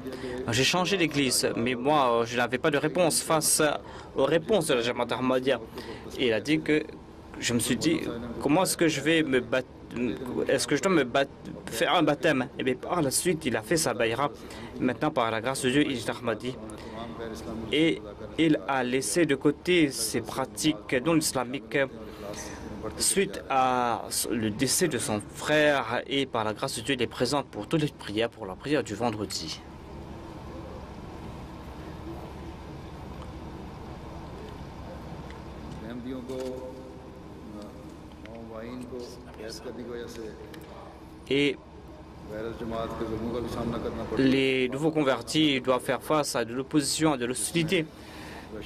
B: J'ai changé l'Église, mais moi, je n'avais pas de réponse face aux réponses de la Jamaat Ahmadiyya. Et il a dit que je me suis dit, comment est-ce que je vais me battre? Est-ce que je dois faire un baptême? Et bien par la suite, il a fait sa bayra. Maintenant, par la grâce de Dieu, il est Ahmadi. Et il a laissé de côté ses pratiques non islamiques suite à le décès de son frère. Et par la grâce de Dieu, il est présent pour toutes les prières, pour la prière du vendredi. Et les nouveaux convertis doivent faire face à de l'opposition, à de l'hostilité.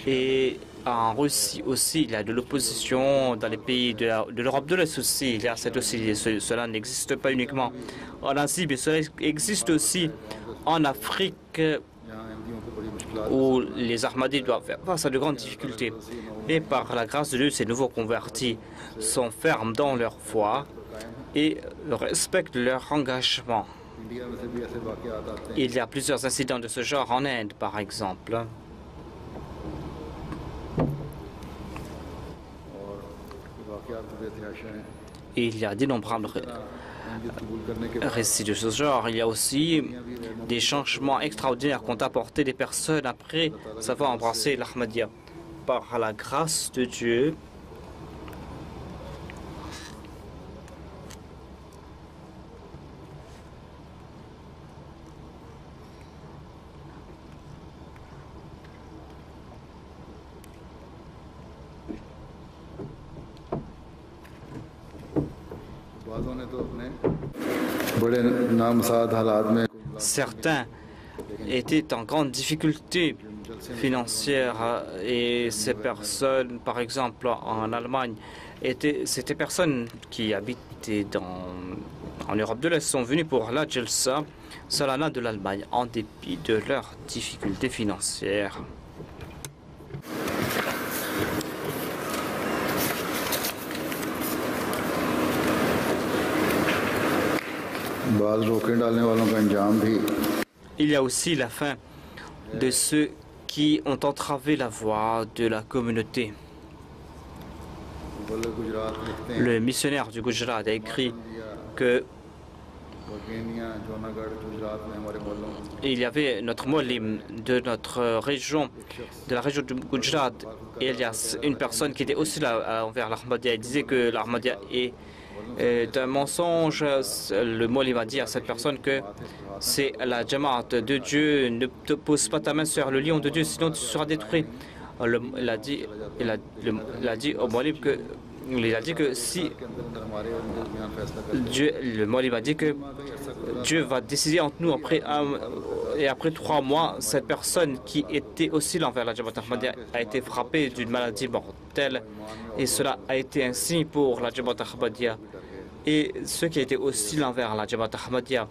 B: Et en Russie aussi, il y a de l'opposition dans les pays de l'Europe de l'Est aussi. Il y a cette hostilité. Cela n'existe pas uniquement en Asie, mais cela existe aussi en Afrique où les Ahmadis doivent faire face à de grandes difficultés. Et par la grâce de Dieu, ces nouveaux convertis sont fermes dans leur foi et respectent leur engagement. Il y a plusieurs incidents de ce genre en Inde, par exemple. Il y a d'innombrables récits de ce genre. Il y a aussi des changements extraordinaires qu'ont apporté des personnes après savoir embrasser l'Ahmadiyya. Par la grâce de Dieu, certains étaient en grande difficulté financière et ces personnes, par exemple en Allemagne, c'était personnes qui habitaient en Europe de l'Est, sont venues pour la Jalsa Salana de l'Allemagne en dépit de leurs difficultés financières. Il y a aussi la fin de ceux qui ont entravé la voie de la communauté. Le missionnaire du Gujarat a écrit que il y avait notre Molim de notre région, de la région du Gujarat, et il y a une personne qui était aussi là envers l'Ahmadiyya. Il disait que l'Ahmadiyya est un mensonge. Le Molim a dit à cette personne que c'est la Jamaat de Dieu. Ne te pose pas ta main sur le lion de Dieu, sinon tu seras détruit. Il a dit au Molim que il a dit que si Dieu, le Molim a dit que Dieu va décider entre nous et après 3 mois, cette personne qui était aussi envers la Jamaat Ahmadiyya a été frappée d'une maladie mortelle et cela a été un signe pour la Jamaat Ahmadiyya. Et ceux qui étaient hostiles envers la Jamaat Ahmadiyya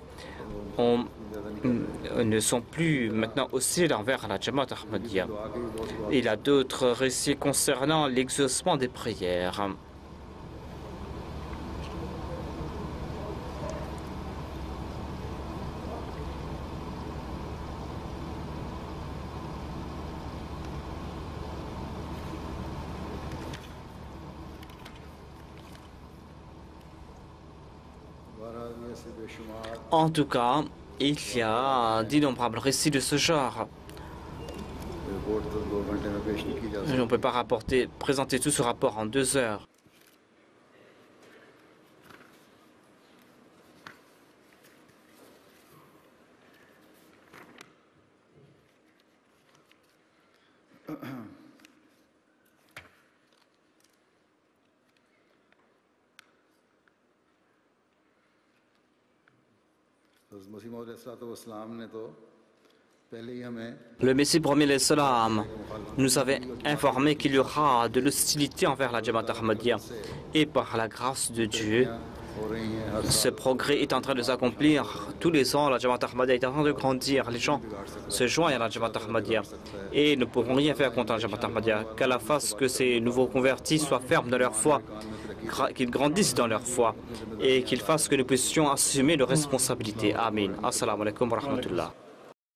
B: ne sont plus maintenant hostiles envers la Jamaat Ahmadiyya. Il y a d'autres récits concernant l'exaucement des prières. En tout cas, il y a d'innombrables récits de ce genre. On ne peut pas présenter tout ce rapport en 2 heures. Le Messie premier salam nous avait informé qu'il y aura de l'hostilité envers la Jamaat Ahmadiyya. Et par la grâce de Dieu, ce progrès est en train de s'accomplir. Tous les ans, la Jamaat Ahmadiyya est en train de grandir. Les gens se joignent à la Jamaat Ahmadiyya et ne pourront rien faire contre la Jamaat Ahmadiyya. Qu'Allah fasse que ces nouveaux convertis soient fermes dans leur foi, qu'ils grandissent dans leur foi et qu'ils fassent que nous puissions assumer nos responsabilités. Amin. Assalamu alaikum wa rahmatullah.